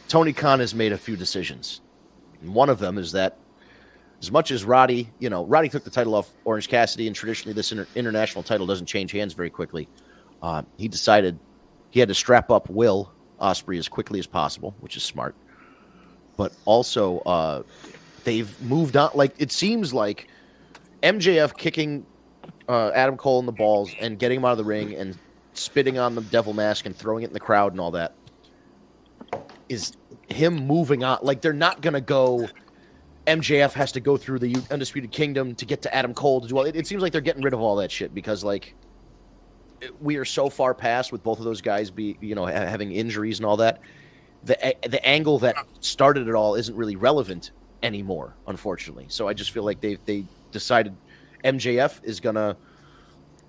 Tony Khan has made a few decisions. And one of them is that as much as Roddy took the title off Orange Cassidy, and traditionally this international title doesn't change hands very quickly, he decided he had to strap up Will Ospreay as quickly as possible, which is smart. But also, they've moved on. Like, it seems like MJF kicking Adam Cole in the balls and getting him out of the ring and spitting on the devil mask and throwing it in the crowd and all that is him moving on. Like, they're not going to go, MJF has to go through the Undisputed Kingdom to get to Adam Cole to do all. It seems like they're getting rid of all that shit because, like, we are so far past with both of those guys having injuries and all that. The angle that started it all isn't really relevant anymore, unfortunately. So I just feel like they decided MJF is going to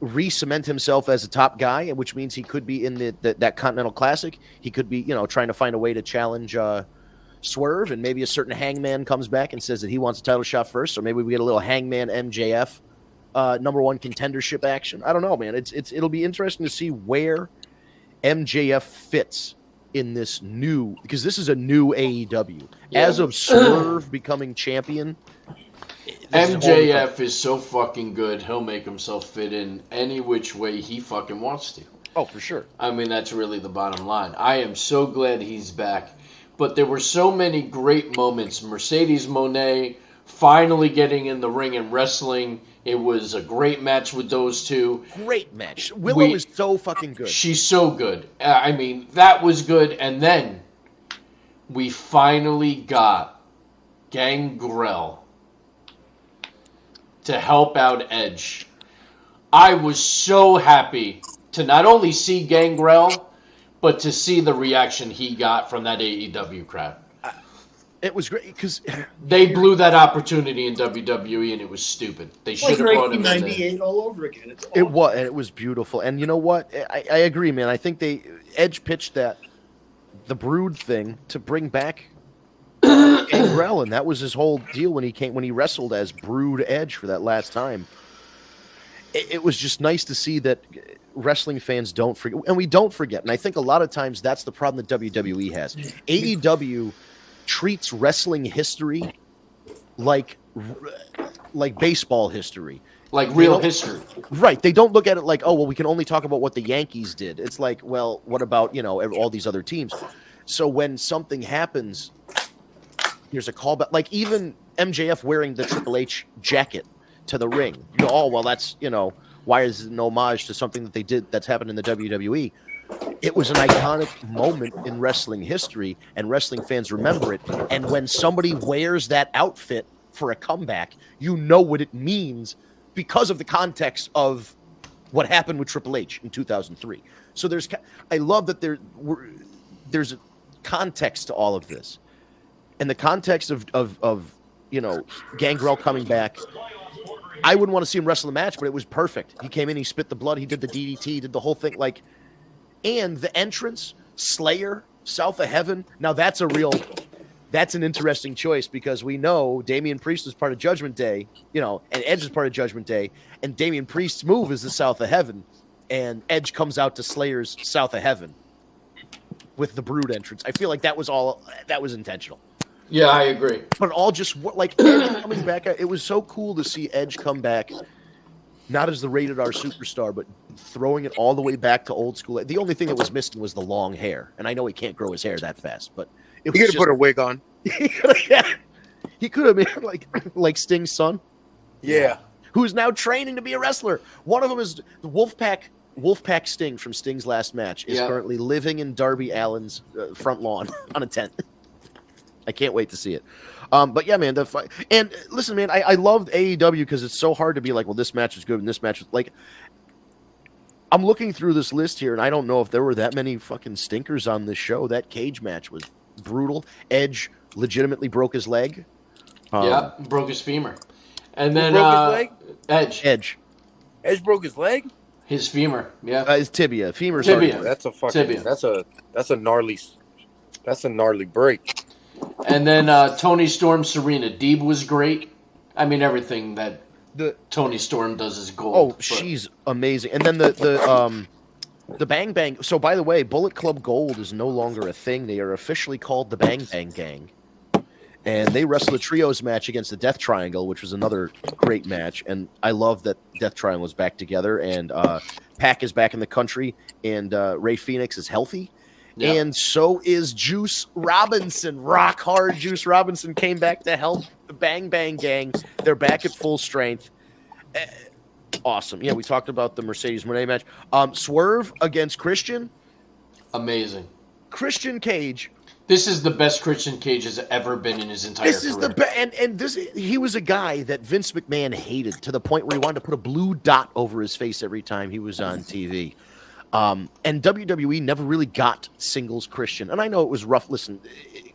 re-cement himself as a top guy, which means he could be in that Continental Classic. He could be, trying to find a way to challenge Swerve, and maybe a certain Hangman comes back and says that he wants a title shot first, or maybe we get a little Hangman MJF number one contendership action. I don't know, man. It'll be interesting to see where MJF fits in this new, because this is a new AEW. Yeah. As of Swerve becoming champion, MJF is so fucking good, he'll make himself fit in any which way he fucking wants to. Oh, for sure. I mean, that's really the bottom line. I am so glad he's back. But there were so many great moments. Mercedes Moné finally getting in the ring and wrestling. It was a great match with those two. Great match. Willow is so fucking good. She's so good. I mean, that was good. And then we finally got Gangrel to help out Edge. I was so happy to not only see Gangrel, but to see the reaction he got from that AEW crowd. It was great because they blew that opportunity in WWE, and it was stupid. They should have brought him in. 1998 all over again. It's awesome. It was beautiful, and you know what? I agree, man. I think Edge pitched the Brood thing to bring back Gangrel, and that was his whole deal when he wrestled as Brood Edge for that last time. It was just nice to see that wrestling fans don't forget, and we don't forget. And I think a lot of times that's the problem that WWE has. AEW treats wrestling history like baseball history. Like real history. Right. They don't look at it like, oh, well, we can only talk about what the Yankees did. It's like, well, what about, all these other teams? So when something happens, here's a callback. Like even MJF wearing the Triple H jacket to the ring. Oh, well, that's, why is it an homage to something that they did that's happened in the WWE? It was an iconic moment in wrestling history, and wrestling fans remember it. And when somebody wears that outfit for a comeback, you know what it means because of the context of what happened with Triple H in 2003. So I love that there's a context to all of this. And the context of Gangrel coming back, I wouldn't want to see him wrestle the match, but it was perfect. He came in, he spit the blood, he did the DDT, he did the whole thing. And the entrance, Slayer, South of Heaven. Now that's an interesting choice because we know Damian Priest was part of Judgment Day, and Edge is part of Judgment Day, and Damian Priest's move is the South of Heaven, and Edge comes out to Slayer's South of Heaven with the Brood entrance. I feel like that was intentional. Yeah, I agree. But all just like Edge coming back, it was so cool to see Edge come back, not as the rated R superstar, but throwing it all the way back to old school. The only thing that was missing was the long hair, and I know he can't grow his hair that fast, but he could have put a wig on. He could have been like Sting's son. Yeah, who's now training to be a wrestler. One of them is the Wolfpack Sting from Sting's last match is currently living in Darby Allin's front lawn on a tent. I can't wait to see it. But yeah, man, and listen, man, I loved AEW because it's so hard to be like, well, this match was good and this match was like. I'm looking through this list here, and I don't know if there were that many fucking stinkers on this show. That cage match was brutal. Edge legitimately broke his leg. Broke his femur. And then broke his leg? Edge. Edge broke his leg? His femur, yeah. His tibia. Femur's tibia. That's a fucking tibia. That's a gnarly That's a gnarly break. And then Toni Storm, Serena Deeb was great. I mean, everything that Toni Storm does is gold. Oh, she's amazing. And then the Bang Bang. So, by the way, Bullet Club Gold is no longer a thing. They are officially called the Bang Bang Gang. And they wrestled a trios match against the Death Triangle, which was another great match. And I love that Death Triangle is back together. And Pac is back in the country. And Ray Phoenix is healthy. Yep. And so is Juice Robinson. Rock hard Juice Robinson came back to help the Bang Bang Gang. They're back at full strength. Awesome. Yeah, we talked about the Mercedes Moné match. Swerve against Christian. Amazing. Christian Cage. This is the best Christian Cage has ever been in his entire career. This is the best. And he was a guy that Vince McMahon hated to the point where he wanted to put a blue dot over his face every time he was on TV. And WWE never really got singles Christian. And I know it was rough. Listen,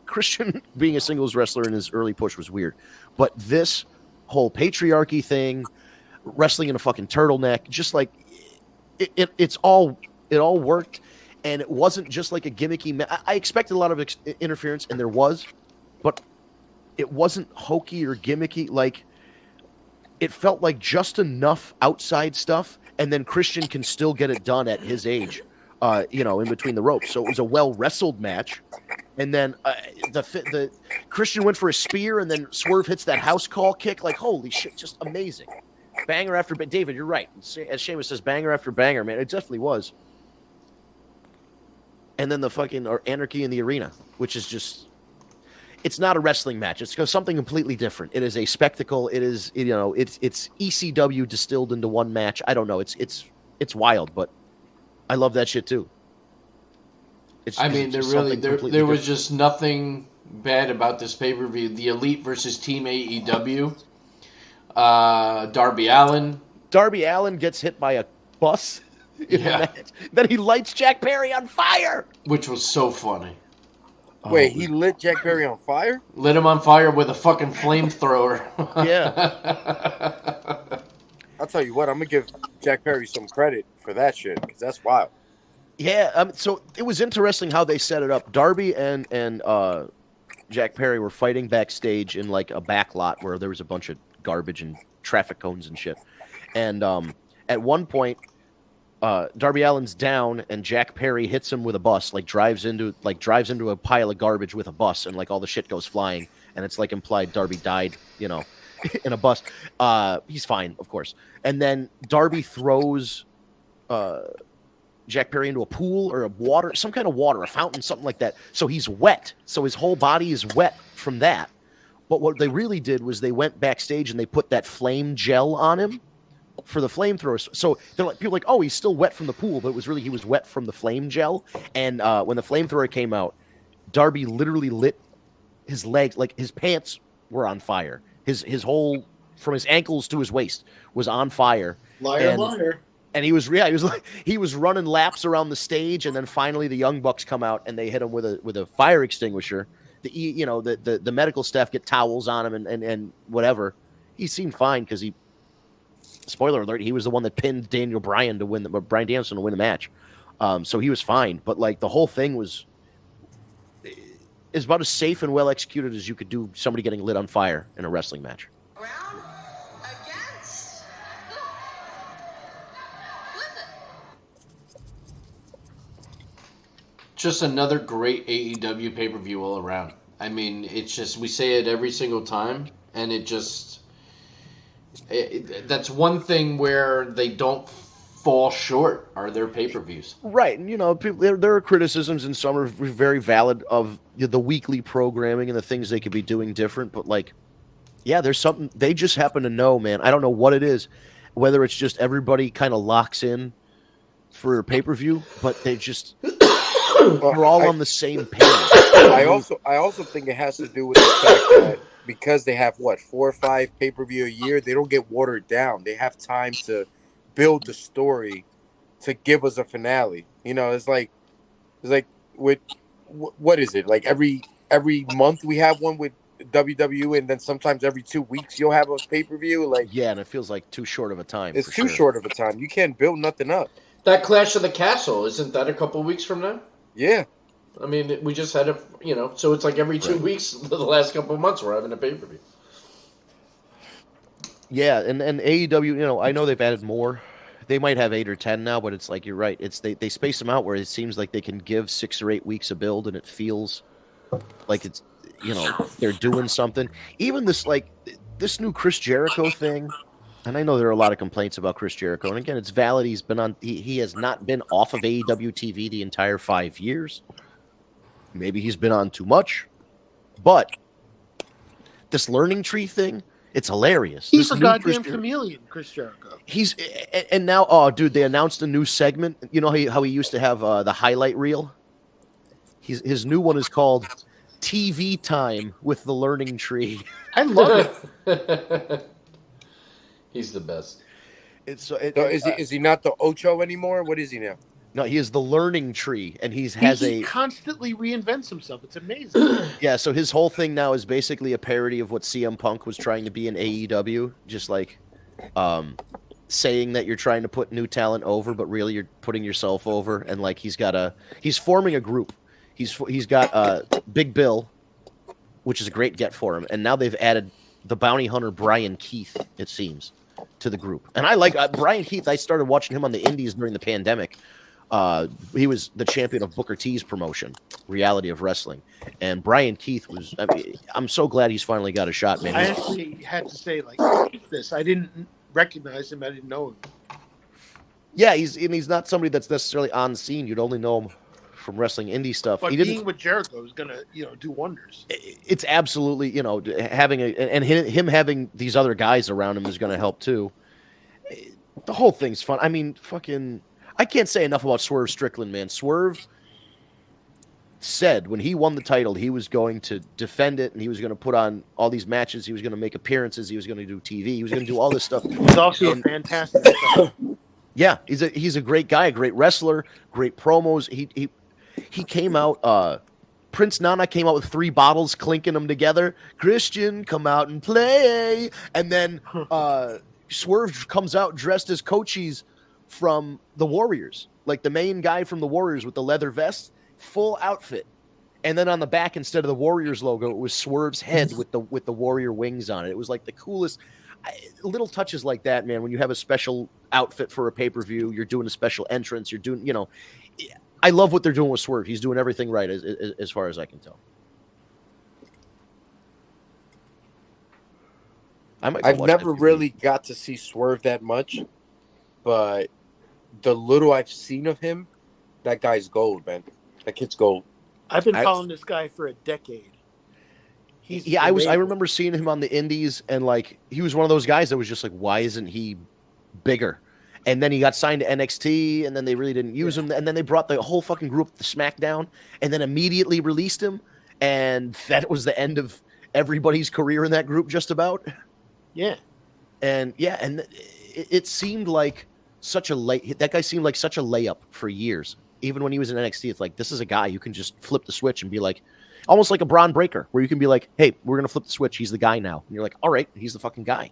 Christian being a singles wrestler in his early push was weird. But this whole patriarchy thing, wrestling in a fucking turtleneck, just like it all worked. And it wasn't just like a gimmicky. I expected a lot of interference, and there was, but it wasn't hokey or gimmicky. Like, it felt like just enough outside stuff, and then Christian can still get it done at his age, in between the ropes. So it was a well wrestled match, and then the Christian went for a spear, and then Swerve hits that house call kick. Like, holy shit, just amazing, banger after. David, you're right. As Sheamus says, banger after banger, man. It definitely was. And then the fucking Anarchy in the Arena, which is just, it's not a wrestling match. It's something completely different. It is a spectacle. It is, it's ECW distilled into one match. I don't know. It's wild, but I love that shit too. There was just nothing bad about this pay-per-view. The Elite versus Team AEW. Darby Allin gets hit by a bus. Then he lights Jack Perry on fire, which was so funny. Wait, he lit Jack Perry on fire? Lit him on fire with a fucking flamethrower. Yeah. I'll tell you what, I'm gonna give Jack Perry some credit for that shit, because that's wild. Yeah, so it was interesting how they set it up. Darby and Jack Perry were fighting backstage in like a back lot where there was a bunch of garbage and traffic cones and shit. And at one point, Darby Allin's down, and Jack Perry hits him with a bus, drives into a pile of garbage with a bus, and like all the shit goes flying, and it's like implied Darby died, in a bus. He's fine, of course. And then Darby throws Jack Perry into a pool or some kind of water, a fountain, something like that. So he's wet. So his whole body is wet from that. But what they really did was they went backstage and they put that flame gel on him for the flamethrowers. So they're like, people are like, oh, he's still wet from the pool, but it was really, he was wet from the flame gel. And when the flamethrower came out, Darby literally lit his legs, like his pants were on fire. His whole, from his ankles to his waist, was on fire. Liar. And he was running laps around the stage, and then finally the Young Bucks come out and they hit him with a fire extinguisher. The medical staff get towels on him and whatever. He seemed fine because he, spoiler alert, he was the one that pinned Daniel Bryan Bryan Danielson to win the match. So he was fine, but like the whole thing was about as safe and well executed as you could do somebody getting lit on fire in a wrestling match. Round against just another great AEW pay-per-view all around. I mean, it's just, we say it every single time, and it just, that's one thing where they don't fall short, are their pay-per-views. Right, and people, there are criticisms, and some are very valid, of the weekly programming and the things they could be doing different, but like, yeah, there's something, they just happen to know, man. I don't know what it is, whether it's just everybody kind of locks in for a pay-per-view, but they just, we're all on the same page. I also think it has to do with the fact that because they have 4 or 5 pay-per-view a year, they don't get watered down. They have time to build the story to give us a finale. It's like with what is it? Like every month we have one with WWE, and then sometimes every 2 weeks you'll have a pay-per-view. Like, yeah, and it feels like too short of a time. It's too short of a time. You can't build nothing up. That Clash of the Castle, isn't that a couple weeks from now? Yeah. I mean, we just had so it's like every 2 weeks the last couple of months we're having a pay-per-view. Yeah, and AEW, I know they've added more. They might have 8 or 10 now, but it's like you're right. It's they space them out where it seems like they can give 6 or 8 weeks of build, and it feels like it's they're doing something. Even this new Chris Jericho thing, and I know there are a lot of complaints about Chris Jericho, and again, it's valid. He's been on. He has not been off of AEW TV the entire 5 years. Maybe he's been on too much, but this learning tree thing. It's hilarious. He's a goddamn chameleon, Chris Jericho. And now, dude, they announced a new segment. You know how he used to have the highlight reel? His new one is called TV Time with the Learning Tree. I love it. He's the best. Is he not the Ocho anymore? What is he now? No, he is the Learning Tree, and he constantly reinvents himself. It's amazing. Yeah, so his whole thing now is basically a parody of what CM Punk was trying to be in AEW, just like saying that you're trying to put new talent over, but really you're putting yourself over. And like he's forming a group. He's got Big Bill, which is a great get for him, and now they've added the bounty hunter Brian Keith, it seems, to the group. And I like Brian Keith. I started watching him on the Indies during the pandemic. He was the champion of Booker T's promotion, Reality of Wrestling, and Brian Keith was. I'm so glad he's finally got a shot, man. I actually had to say this. I didn't recognize him. I didn't know him. Yeah, he's not somebody that's necessarily on scene. You'd only know him from wrestling indie stuff. But being with Jericho is gonna do wonders. It's absolutely having him having these other guys around him is gonna help too. The whole thing's fun. I mean, fucking. I can't say enough about Swerve Strickland, man. Swerve said when he won the title, he was going to defend it, and he was going to put on all these matches. He was going to make appearances. He was going to do TV. He was going to do all this stuff. He's also a fantastic. Yeah, he's a great guy, a great wrestler, great promos. He came out. Prince Nana came out with 3 bottles, clinking them together. Christian, come out and play, and then Swerve comes out dressed as Cochise from the Warriors, like the main guy from the Warriors with the leather vest, full outfit, and then on the back, instead of the Warriors logo, it was Swerve's head with the Warrior wings on it. It was like the coolest little touches like that, man. When you have a special outfit for a pay-per-view, you're doing a special entrance, you're doing, I love what they're doing with Swerve. He's doing everything right as far as I can tell. I've never really got to see Swerve that much, but the little I've seen of him, that guy's gold, man. That kid's gold. I've been following this guy for a decade. I remember seeing him on the Indies, and like he was one of those guys that was just like, why isn't he bigger? And then he got signed to NXT, and then they really didn't use him, and then they brought the whole fucking group to SmackDown, and then immediately released him, and that was the end of everybody's career in that group, just about. Yeah, and it seemed like that guy seemed like such a layup for years. Even when he was in NXT, it's like, this is a guy you can just flip the switch and be like, almost like a Braun Breaker, where you can be like, hey, we're going to flip the switch. He's the guy now. And you're like, all right, he's the fucking guy.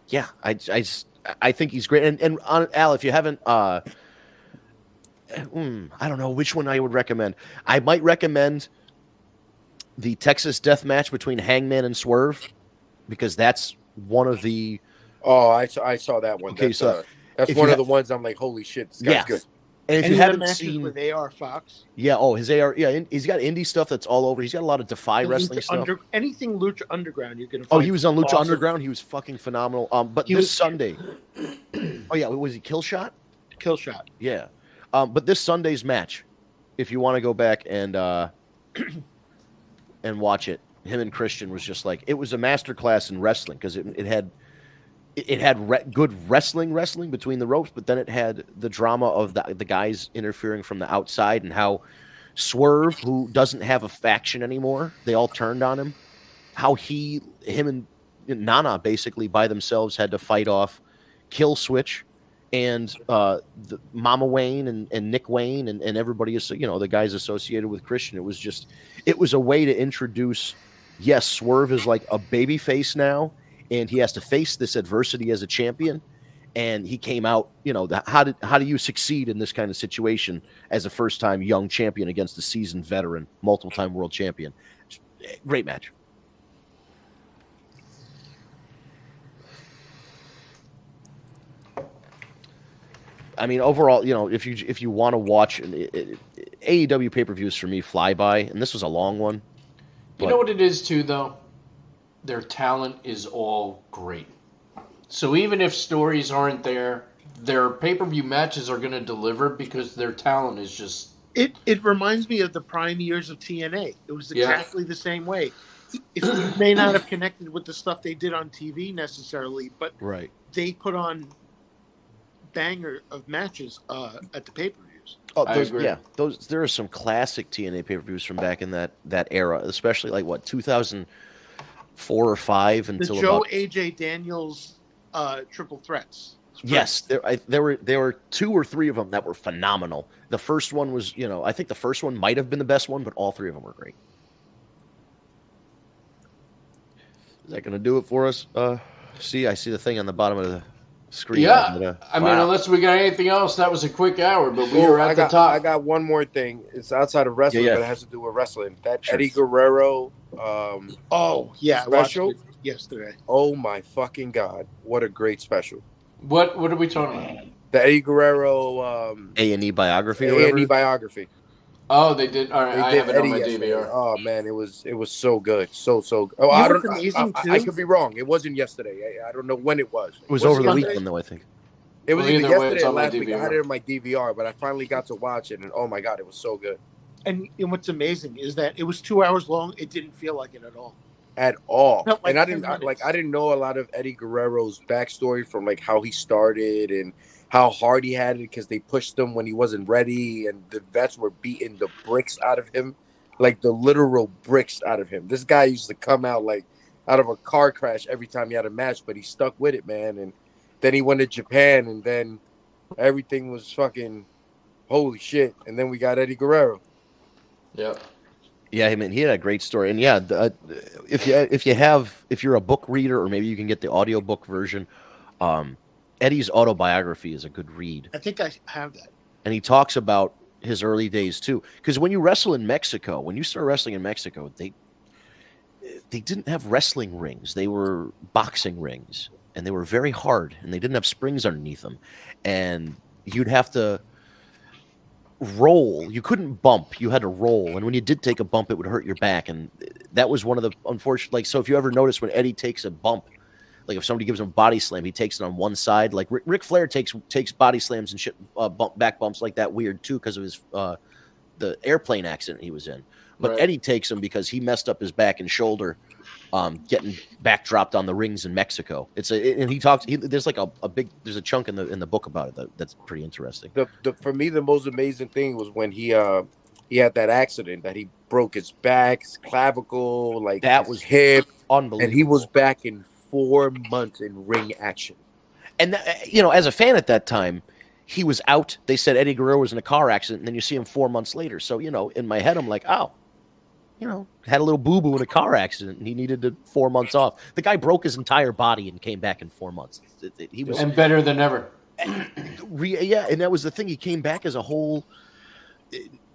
Yeah, I think he's great. And Al, if you haven't, I don't know which one I would recommend. I might recommend the Texas Death Match between Hangman and Swerve, because that's one of the. Oh, I saw that one. Okay, that's one of the ones I'm like, holy shit, this guy's good. And if you haven't seen with AR Fox, his AR, he's got indie stuff that's all over. He's got a lot of Defy wrestling stuff. Anything Lucha Underground, you're gonna. Find he was on Lucha Underground. He was fucking phenomenal. But this Sunday, was he Killshot? Killshot. Yeah, but this Sunday's match, if you want to go back and watch it, him and Christian was just like, it was a masterclass in wrestling, because it had good wrestling between the ropes, but then it had the drama of the guys interfering from the outside, and how Swerve, who doesn't have a faction anymore, they all turned on him, how him and Nana basically by themselves had to fight off Kill Switch and the Mama Wayne and Nick Wayne and everybody, the guys associated with Christian. It was a way to introduce, yes, Swerve is like a baby face now, and he has to face this adversity as a champion. and he came out. How do you succeed in this kind of situation as a first-time young champion against a seasoned veteran, multiple-time world champion? Great match. I mean, overall, if you want to watch AEW pay-per-views, for me, fly by, and this was a long one. You know what it is too, though? Their talent is all great. So even if stories aren't there, their pay-per-view matches are going to deliver because their talent is just... It reminds me of the prime years of TNA. It was exactly the same way. You may not have connected with the stuff they did on TV necessarily, but they put on banger of matches at the pay-per-views. Oh, I agree. Yeah, there are some classic TNA pay-per-views from back in that era, especially like 2004 or 5 until the Joe AJ Daniels triple threats. Yes, there were 2 or 3 of them that were phenomenal. The first one was, I think the first one might have been the best one, but all 3 of them were great. Is that going to do it for us? I see the thing on the bottom of the screen. Yeah, I mean, unless we got anything else, that was a quick hour, but we were at the top. I got one more thing. It's outside of wrestling, but it has to do with wrestling. That Eddie Guerrero special yesterday. Oh my fucking God. What a great special. What are we talking about? The Eddie Guerrero A&E biography. A&E biography. Oh, they did. All right, I have it on my DVR. Oh man, it was so good, so good. Oh, I could be wrong. It wasn't yesterday. I don't know when it was. It was over the weekend, though. I think it was either yesterday or last week. I had it in my DVR, but I finally got to watch it, and oh my God, it was so good. And what's amazing is that it was 2 hours long. It didn't feel like it at all. At all. And I didn't know a lot of Eddie Guerrero's backstory from like how he started and how hard he had it because they pushed him when he wasn't ready, and the vets were beating the bricks out of him, like the literal bricks out of him. This guy used to come out like out of a car crash every time he had a match, but he stuck with it, man. And then he went to Japan, and then everything was fucking holy shit. And then we got Eddie Guerrero. Yeah. Yeah, I mean, he had a great story, and yeah, if you're a book reader, or maybe you can get the audiobook version, Eddie's autobiography is a good read. I think I have that. And he talks about his early days too, because when you wrestle in Mexico, when you start wrestling in Mexico, they didn't have wrestling rings; they were boxing rings, and they were very hard, and they didn't have springs underneath them, and you'd have to roll. You couldn't bump. You had to roll. And when you did take a bump, it would hurt your back. And that was one of the unfortunate, like, so if you ever notice when Eddie takes a bump, like if somebody gives him a body slam, he takes it on one side. Like Ric Flair takes body slams and shit, back bumps like that weird too, because of his, the airplane accident he was in. But Eddie takes him because he messed up his back and shoulder, getting backdropped on the rings in Mexico. And he talks. There's like there's a chunk in the book about it that's pretty interesting. For me, the most amazing thing was when he had that accident that he broke his back, his clavicle, like that was hip, unbelievable. And he was back in 4 months in ring action. And as a fan at that time, he was out. They said Eddie Guerrero was in a car accident, and then you see him 4 months later. So in my head, I'm like, oh. Had a little boo-boo in a car accident, and he needed 4 months off. The guy broke his entire body and came back in 4 months. He was better than ever. Yeah, and that was the thing. He came back as a whole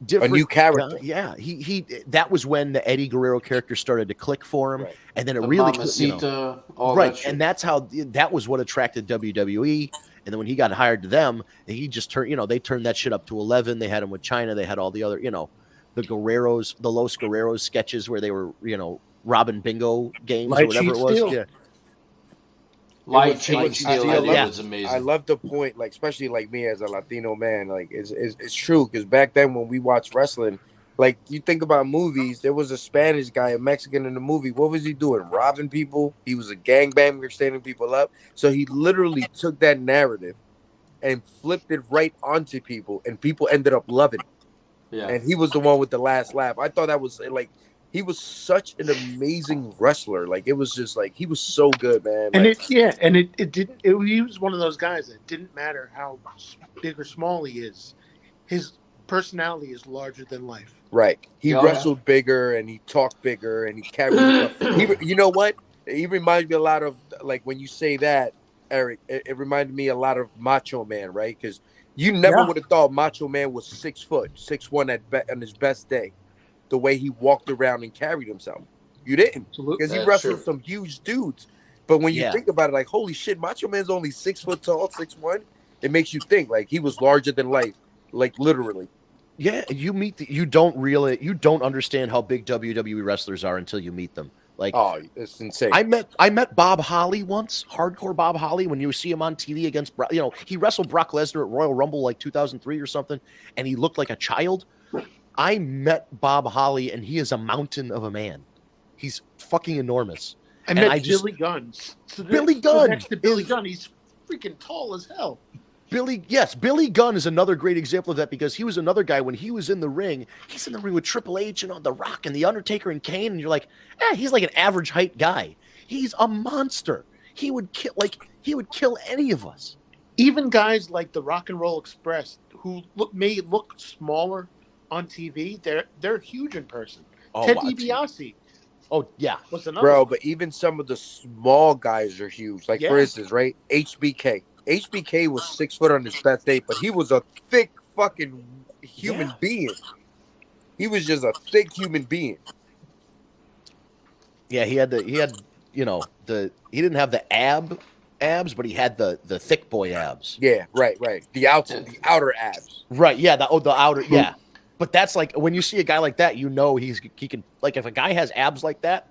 different, a new character. Yeah, he that was when the Eddie Guerrero character started to click for him, and then it really Mamacita, and that's how that was what attracted WWE. And then when he got hired to them, he just turned. They turned that shit up to 11. They had him with China. They had all the other, the Guerreros, the Los Guerreros sketches where they were, robbing bingo games or whatever it was. Steel. Yeah. Light Chain Steel was amazing. I love the point, like especially like me as a Latino man, like it's true because back then when we watched wrestling, like you think about movies, there was a Spanish guy, a Mexican in the movie. What was he doing? Robbing people. He was a gangbanger, standing people up. So he literally took that narrative and flipped it right onto people, and people ended up loving it. Yeah. And he was the one with the last laugh. I thought that was like, he was such an amazing wrestler. Like it was just like, he was so good, man. And like, he was one of those guys that didn't matter how big or small he is. His personality is larger than life. Right. He wrestled bigger, and he talked bigger, and he carried stuff. You know what? He reminds me a lot of, like, when you say that, Eric, it reminded me a lot of Macho Man, right? Because you never would have thought Macho Man was 6 foot, 6'1" on his best day. The way he walked around and carried himself, you didn't, because he wrestled some huge dudes. But when you think about it, like, holy shit, Macho Man's only 6 foot tall, 6'1". It makes you think like he was larger than life, like literally. Yeah, you don't understand how big WWE wrestlers are until you meet them. Like, oh, it's insane. I met Bob Holly once, hardcore Bob Holly, when you see him on TV against, he wrestled Brock Lesnar at Royal Rumble like 2003 or something, and he looked like a child. I met Bob Holly, and he is a mountain of a man. He's fucking enormous. I met Billy Gunn. Billy Gunn. Next to Billy Gunn, he's freaking tall as hell. Billy Gunn is another great example of that, because he was another guy when he was in the ring. He's in the ring with Triple H and The Rock and The Undertaker and Kane, and you're like, he's like an average height guy. He's a monster. He would kill any of us. Even guys like the Rock and Roll Express, who may look smaller on TV, they're huge in person. Ted DiBiase. Oh yeah, was another bro. one. But even some of the small guys are huge. Like for instance, right? HBK. HBK was 6 foot on his best day, but he was a thick fucking human being. He was just a thick human being. Yeah, he didn't have the abs, but he had the thick boy abs. Yeah, right. The outer abs. Right, yeah, the outer, yeah. But that's like, when you see a guy like that, you know he can, like, if a guy has abs like that,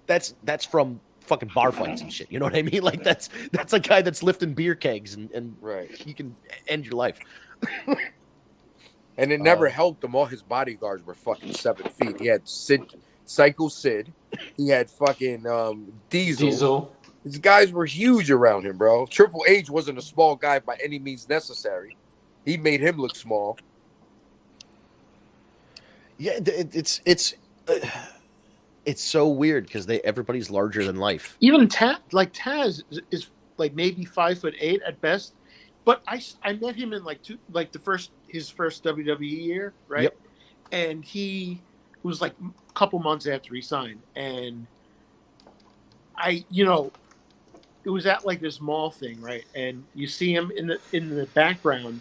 that's from fucking bar fights and shit. You know what I mean? Like, that's a guy that's lifting beer kegs and right. He can end your life. And it never helped him. All his bodyguards were fucking 7 feet. He had Psycho Sid. He had fucking Diesel. These guys were huge around him, bro. Triple H wasn't a small guy by any means necessary. He made him look small. Yeah, it's so weird because everybody's larger than life. Even Taz is like maybe 5'8" at best, but I met him in his first WWE year, right? Yep. And he was like a couple months after he signed, and it was at like this mall thing, right? And you see him in the background,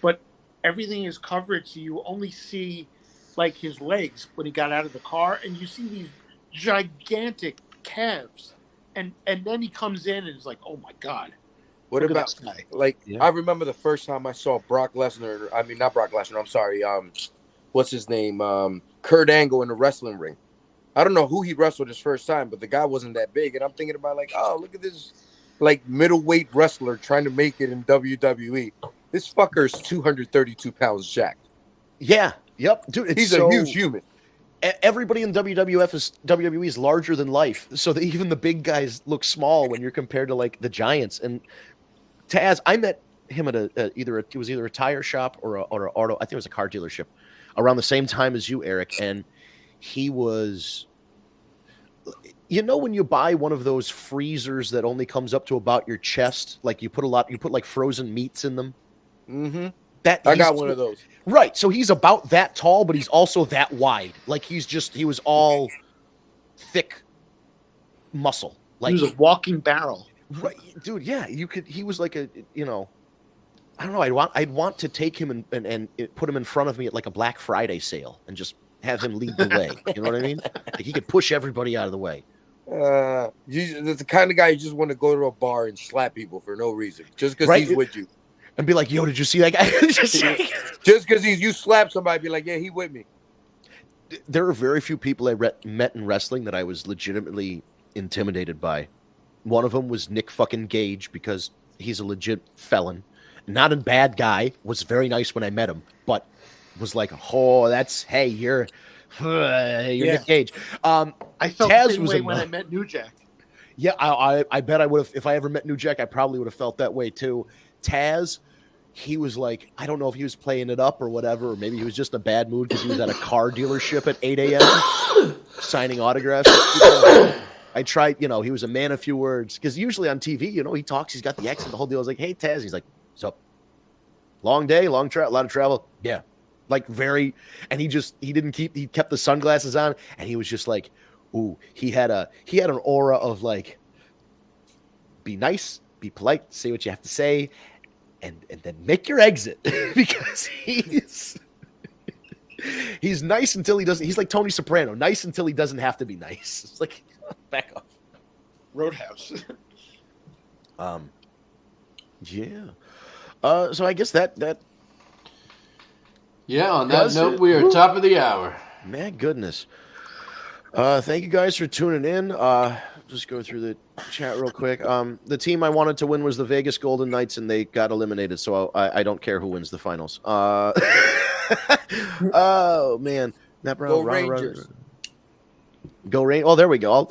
but everything is covered, so you only see like his legs when he got out of the car, and you see these gigantic calves, and then he comes in and it's like, oh my god. What about I remember the first time I saw Brock Lesnar. I mean, not Brock Lesnar. I'm sorry. What's his name? Kurt Angle in the wrestling ring. I don't know who he wrestled his first time, but the guy wasn't that big, and I'm thinking about like, oh, look at this like middleweight wrestler trying to make it in WWE. This fucker's 232 pounds jacked. Yeah. Yep, dude, he's a huge human. Everybody in WWE is larger than life, so that even the big guys look small when you're compared to like the giants. And Taz, I met him at either a tire shop or a auto. I think it was a car dealership around the same time as you, Eric. And he was, when you buy one of those freezers that only comes up to about your chest, like you put like frozen meats in them. Mm-hmm. I got one of those. Right, so he's about that tall, but he's also that wide. Like he was all thick muscle. Like he was a walking barrel. Right, dude. Yeah, he was like I don't know. I'd want to take him and put him in front of me at like a Black Friday sale and just have him lead the way. You know what I mean? Like he could push everybody out of the way. The kind of guy you just want to go to a bar and slap people for no reason, just because he's with you. And be like, yo, did you see that guy? Just because you slap somebody, be like, yeah, he with me. There are very few people I met in wrestling that I was legitimately intimidated by. One of them was Nick fucking Gage, because he's a legit felon. Not a bad guy. Was very nice when I met him, but was like, oh, you're Nick Gage. I felt Taz the same way when I met New Jack. Yeah, I bet I would have. If I ever met New Jack, I probably would have felt that way too. Taz, he was like, I don't know if he was playing it up or whatever, or maybe he was just in a bad mood because he was at a car dealership at 8 a.m. signing autographs. I tried, he was a man of few words, because usually on TV, he talks, he's got the accent, the whole deal. I was like, hey, Taz. He's like, what's up? Long day, a lot of travel. Yeah. Like and he kept the sunglasses on, and he was just like, ooh, he had an aura of like, be nice be polite, say what you have to say, and then make your exit because he's nice until he doesn't. He's like Tony Soprano, nice until he doesn't have to be nice. It's like, back off. Roadhouse. Yeah. So I guess that. Yeah. On that note, we are top of the hour. Man, goodness. Thank you guys for tuning in. Just go through the chat real quick. The team I wanted to win was the Vegas Golden Knights, and they got eliminated. So I don't care who wins the finals. Oh man, Matt Brown, Go Rangers. Go Rangers. Oh, there we go.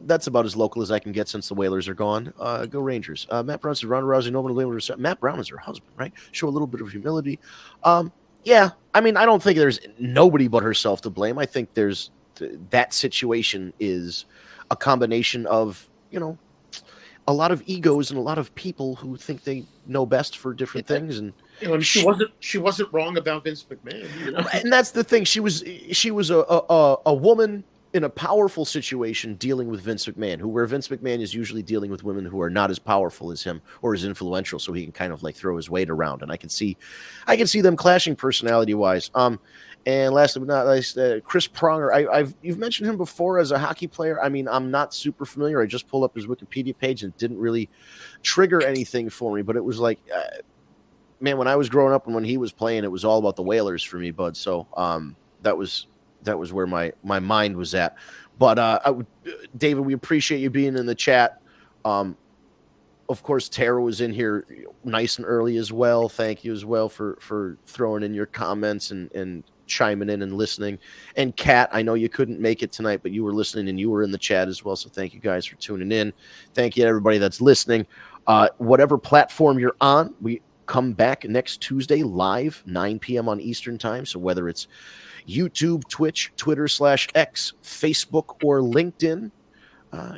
That's about as local as I can get since the Whalers are gone. Go Rangers. Matt Brown says Ronda Rousey, nobody Williams. Matt Brown is her husband, right? Show a little bit of humility. Yeah, I mean, I don't think there's nobody but herself to blame. I think there's that situation is a combination of, a lot of egos and a lot of people who think they know best for different things. And she wasn't wrong about Vince McMahon. And that's the thing. She was a woman in a powerful situation dealing with Vince McMahon, where Vince McMahon is usually dealing with women who are not as powerful as him or as influential, so he can kind of like throw his weight around. And I can see them clashing personality wise. And last but not least, Chris Pronger. You've mentioned him before as a hockey player. I mean, I'm not super familiar. I just pulled up his Wikipedia page and it didn't really trigger anything for me. But it was like, man, when I was growing up and when he was playing, it was all about the Whalers for me, bud. So that was where my mind was at. But David, we appreciate you being in the chat. Of course, Tara was in here nice and early as well. Thank you as well for throwing in your comments and chiming in and listening. And Kat, I know you couldn't make it tonight, but you were listening and you were in the chat as well. So thank you guys for tuning in. Thank you to everybody that's listening. Whatever platform you're on, we come back next Tuesday live, 9 p.m. on Eastern time. So whether it's YouTube, Twitch, Twitter /X, Facebook, or LinkedIn,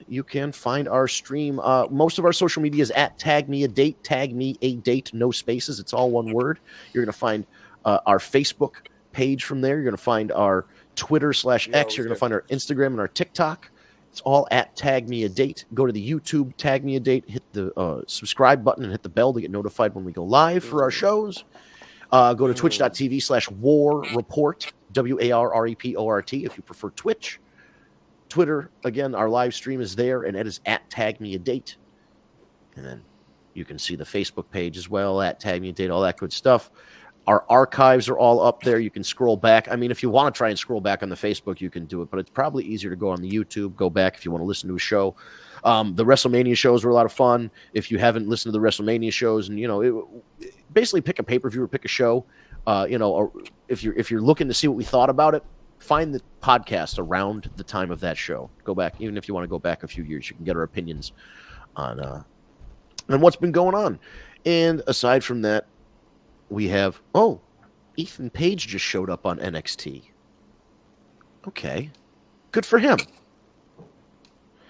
you can find our stream. Most of our social media is at Tag Me a Date, no spaces. It's all one word. You're going to find our Facebook page from there. You're going to find our Twitter /X. You're going to find our Instagram and our TikTok. It's all at Tag Me a Date. Go to the YouTube, Tag Me a Date, hit the subscribe button and hit the bell to get notified when we go live for our shows. Go to twitch.tv/War Report, WARREPORT if you prefer Twitch. Twitter, again, our live stream is there, and it is at Tag Me a Date. And then you can see the Facebook page as well, at Tag Me a Date, all that good stuff. Our archives are all up there. You can scroll back. I mean, if you want to try and scroll back on the Facebook, you can do it, but it's probably easier to go on the YouTube, go back if you want to listen to a show. The WrestleMania shows were a lot of fun. If you haven't listened to the WrestleMania shows, and, basically pick a pay-per-view or pick a show, or if you're looking to see what we thought about it, find the podcast around the time of that show. Go back, even if you want to go back a few years, you can get our opinions on what's been going on. And aside from that, we have Ethan Page just showed up on NXT. Okay, good for him.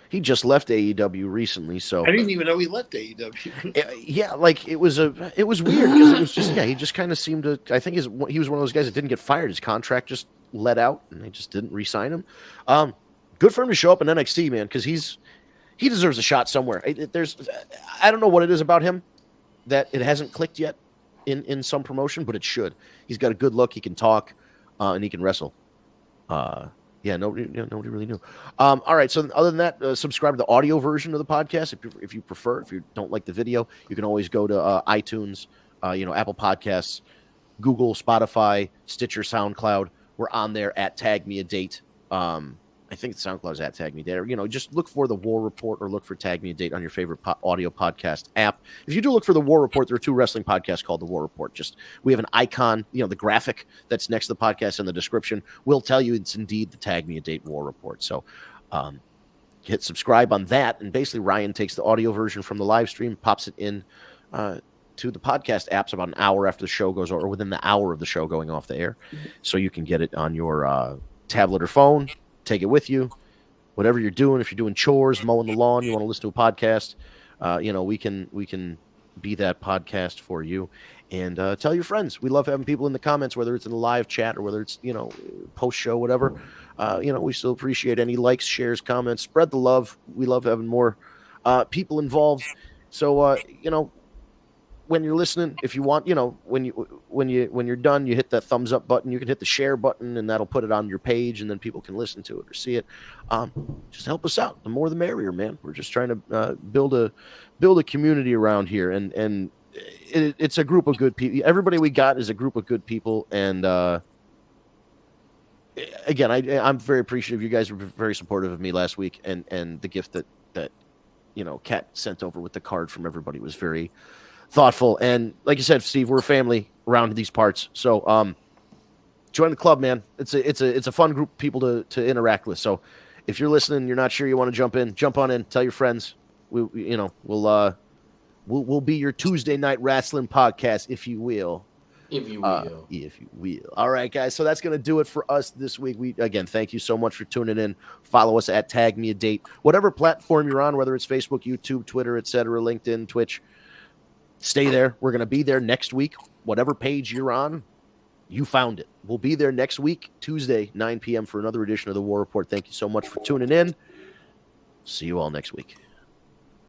He just left AEW recently, so I didn't even know he left AEW. Yeah, like it was weird because it was just he just kind of seemed to. I think he was one of those guys that didn't get fired. His contract just let out, and they just didn't re-sign him. Good for him to show up in NXT, man, because he deserves a shot somewhere. I don't know what it is about him that it hasn't clicked yet in some promotion, but it should. He's got a good look. He can talk, and he can wrestle. Yeah, nobody really knew. All right, so other than that, subscribe to the audio version of the podcast if you prefer. If you don't like the video, you can always go to iTunes, Apple Podcasts, Google, Spotify, Stitcher, SoundCloud. We're on there at Tag Me a Date. I think SoundCloud is at Tag Me a Date. Just look for the War Report or look for Tag Me a Date on your favorite audio podcast app. If you do look for the War Report, there are 2 wrestling podcasts called the War Report. We have an icon, the graphic that's next to the podcast in the description will tell you it's indeed the Tag Me a Date War Report. So hit subscribe on that, and basically Ryan takes the audio version from the live stream, pops it in to the podcast apps about an hour after the show goes, or within the hour of the show going off the air, so you can get it on your tablet or phone. Take it with you, whatever you're doing. If you're doing chores, mowing the lawn, you want to listen to a podcast, we can be that podcast for you. And tell your friends. We love having people in the comments, whether it's in the live chat or whether it's post show, whatever. We still appreciate any likes, shares, comments. Spread the love. We love having more people involved. So when you're listening, if you want, when you're done, you hit that thumbs up button. You can hit the share button, and that'll put it on your page, and then people can listen to it or see it. Just help us out. The more, the merrier, man. We're just trying to build a community around here, and it's a group of good people. Everybody we got is a group of good people, and again, I'm very appreciative. You guys were very supportive of me last week, and the gift that Kat sent over with the card from everybody was very thoughtful. And like you said, Steve, we're a family around these parts. So join the club, man. It's a fun group of people to interact with. So if you're listening, you're not sure you want to jump on in, tell your friends. We'll be your Tuesday night wrestling podcast, if you will. If you will. If you will. All right, guys. So that's going to do it for us this week. Again, thank you so much for tuning in. Follow us at Tag Me a Date. Whatever platform you're on, whether it's Facebook, YouTube, Twitter, etc., LinkedIn, Twitch, stay there. We're going to be there next week. Whatever page you're on, you found it. We'll be there next week, Tuesday, 9 p.m. for another edition of the War Report. Thank you so much for tuning in. See you all next week.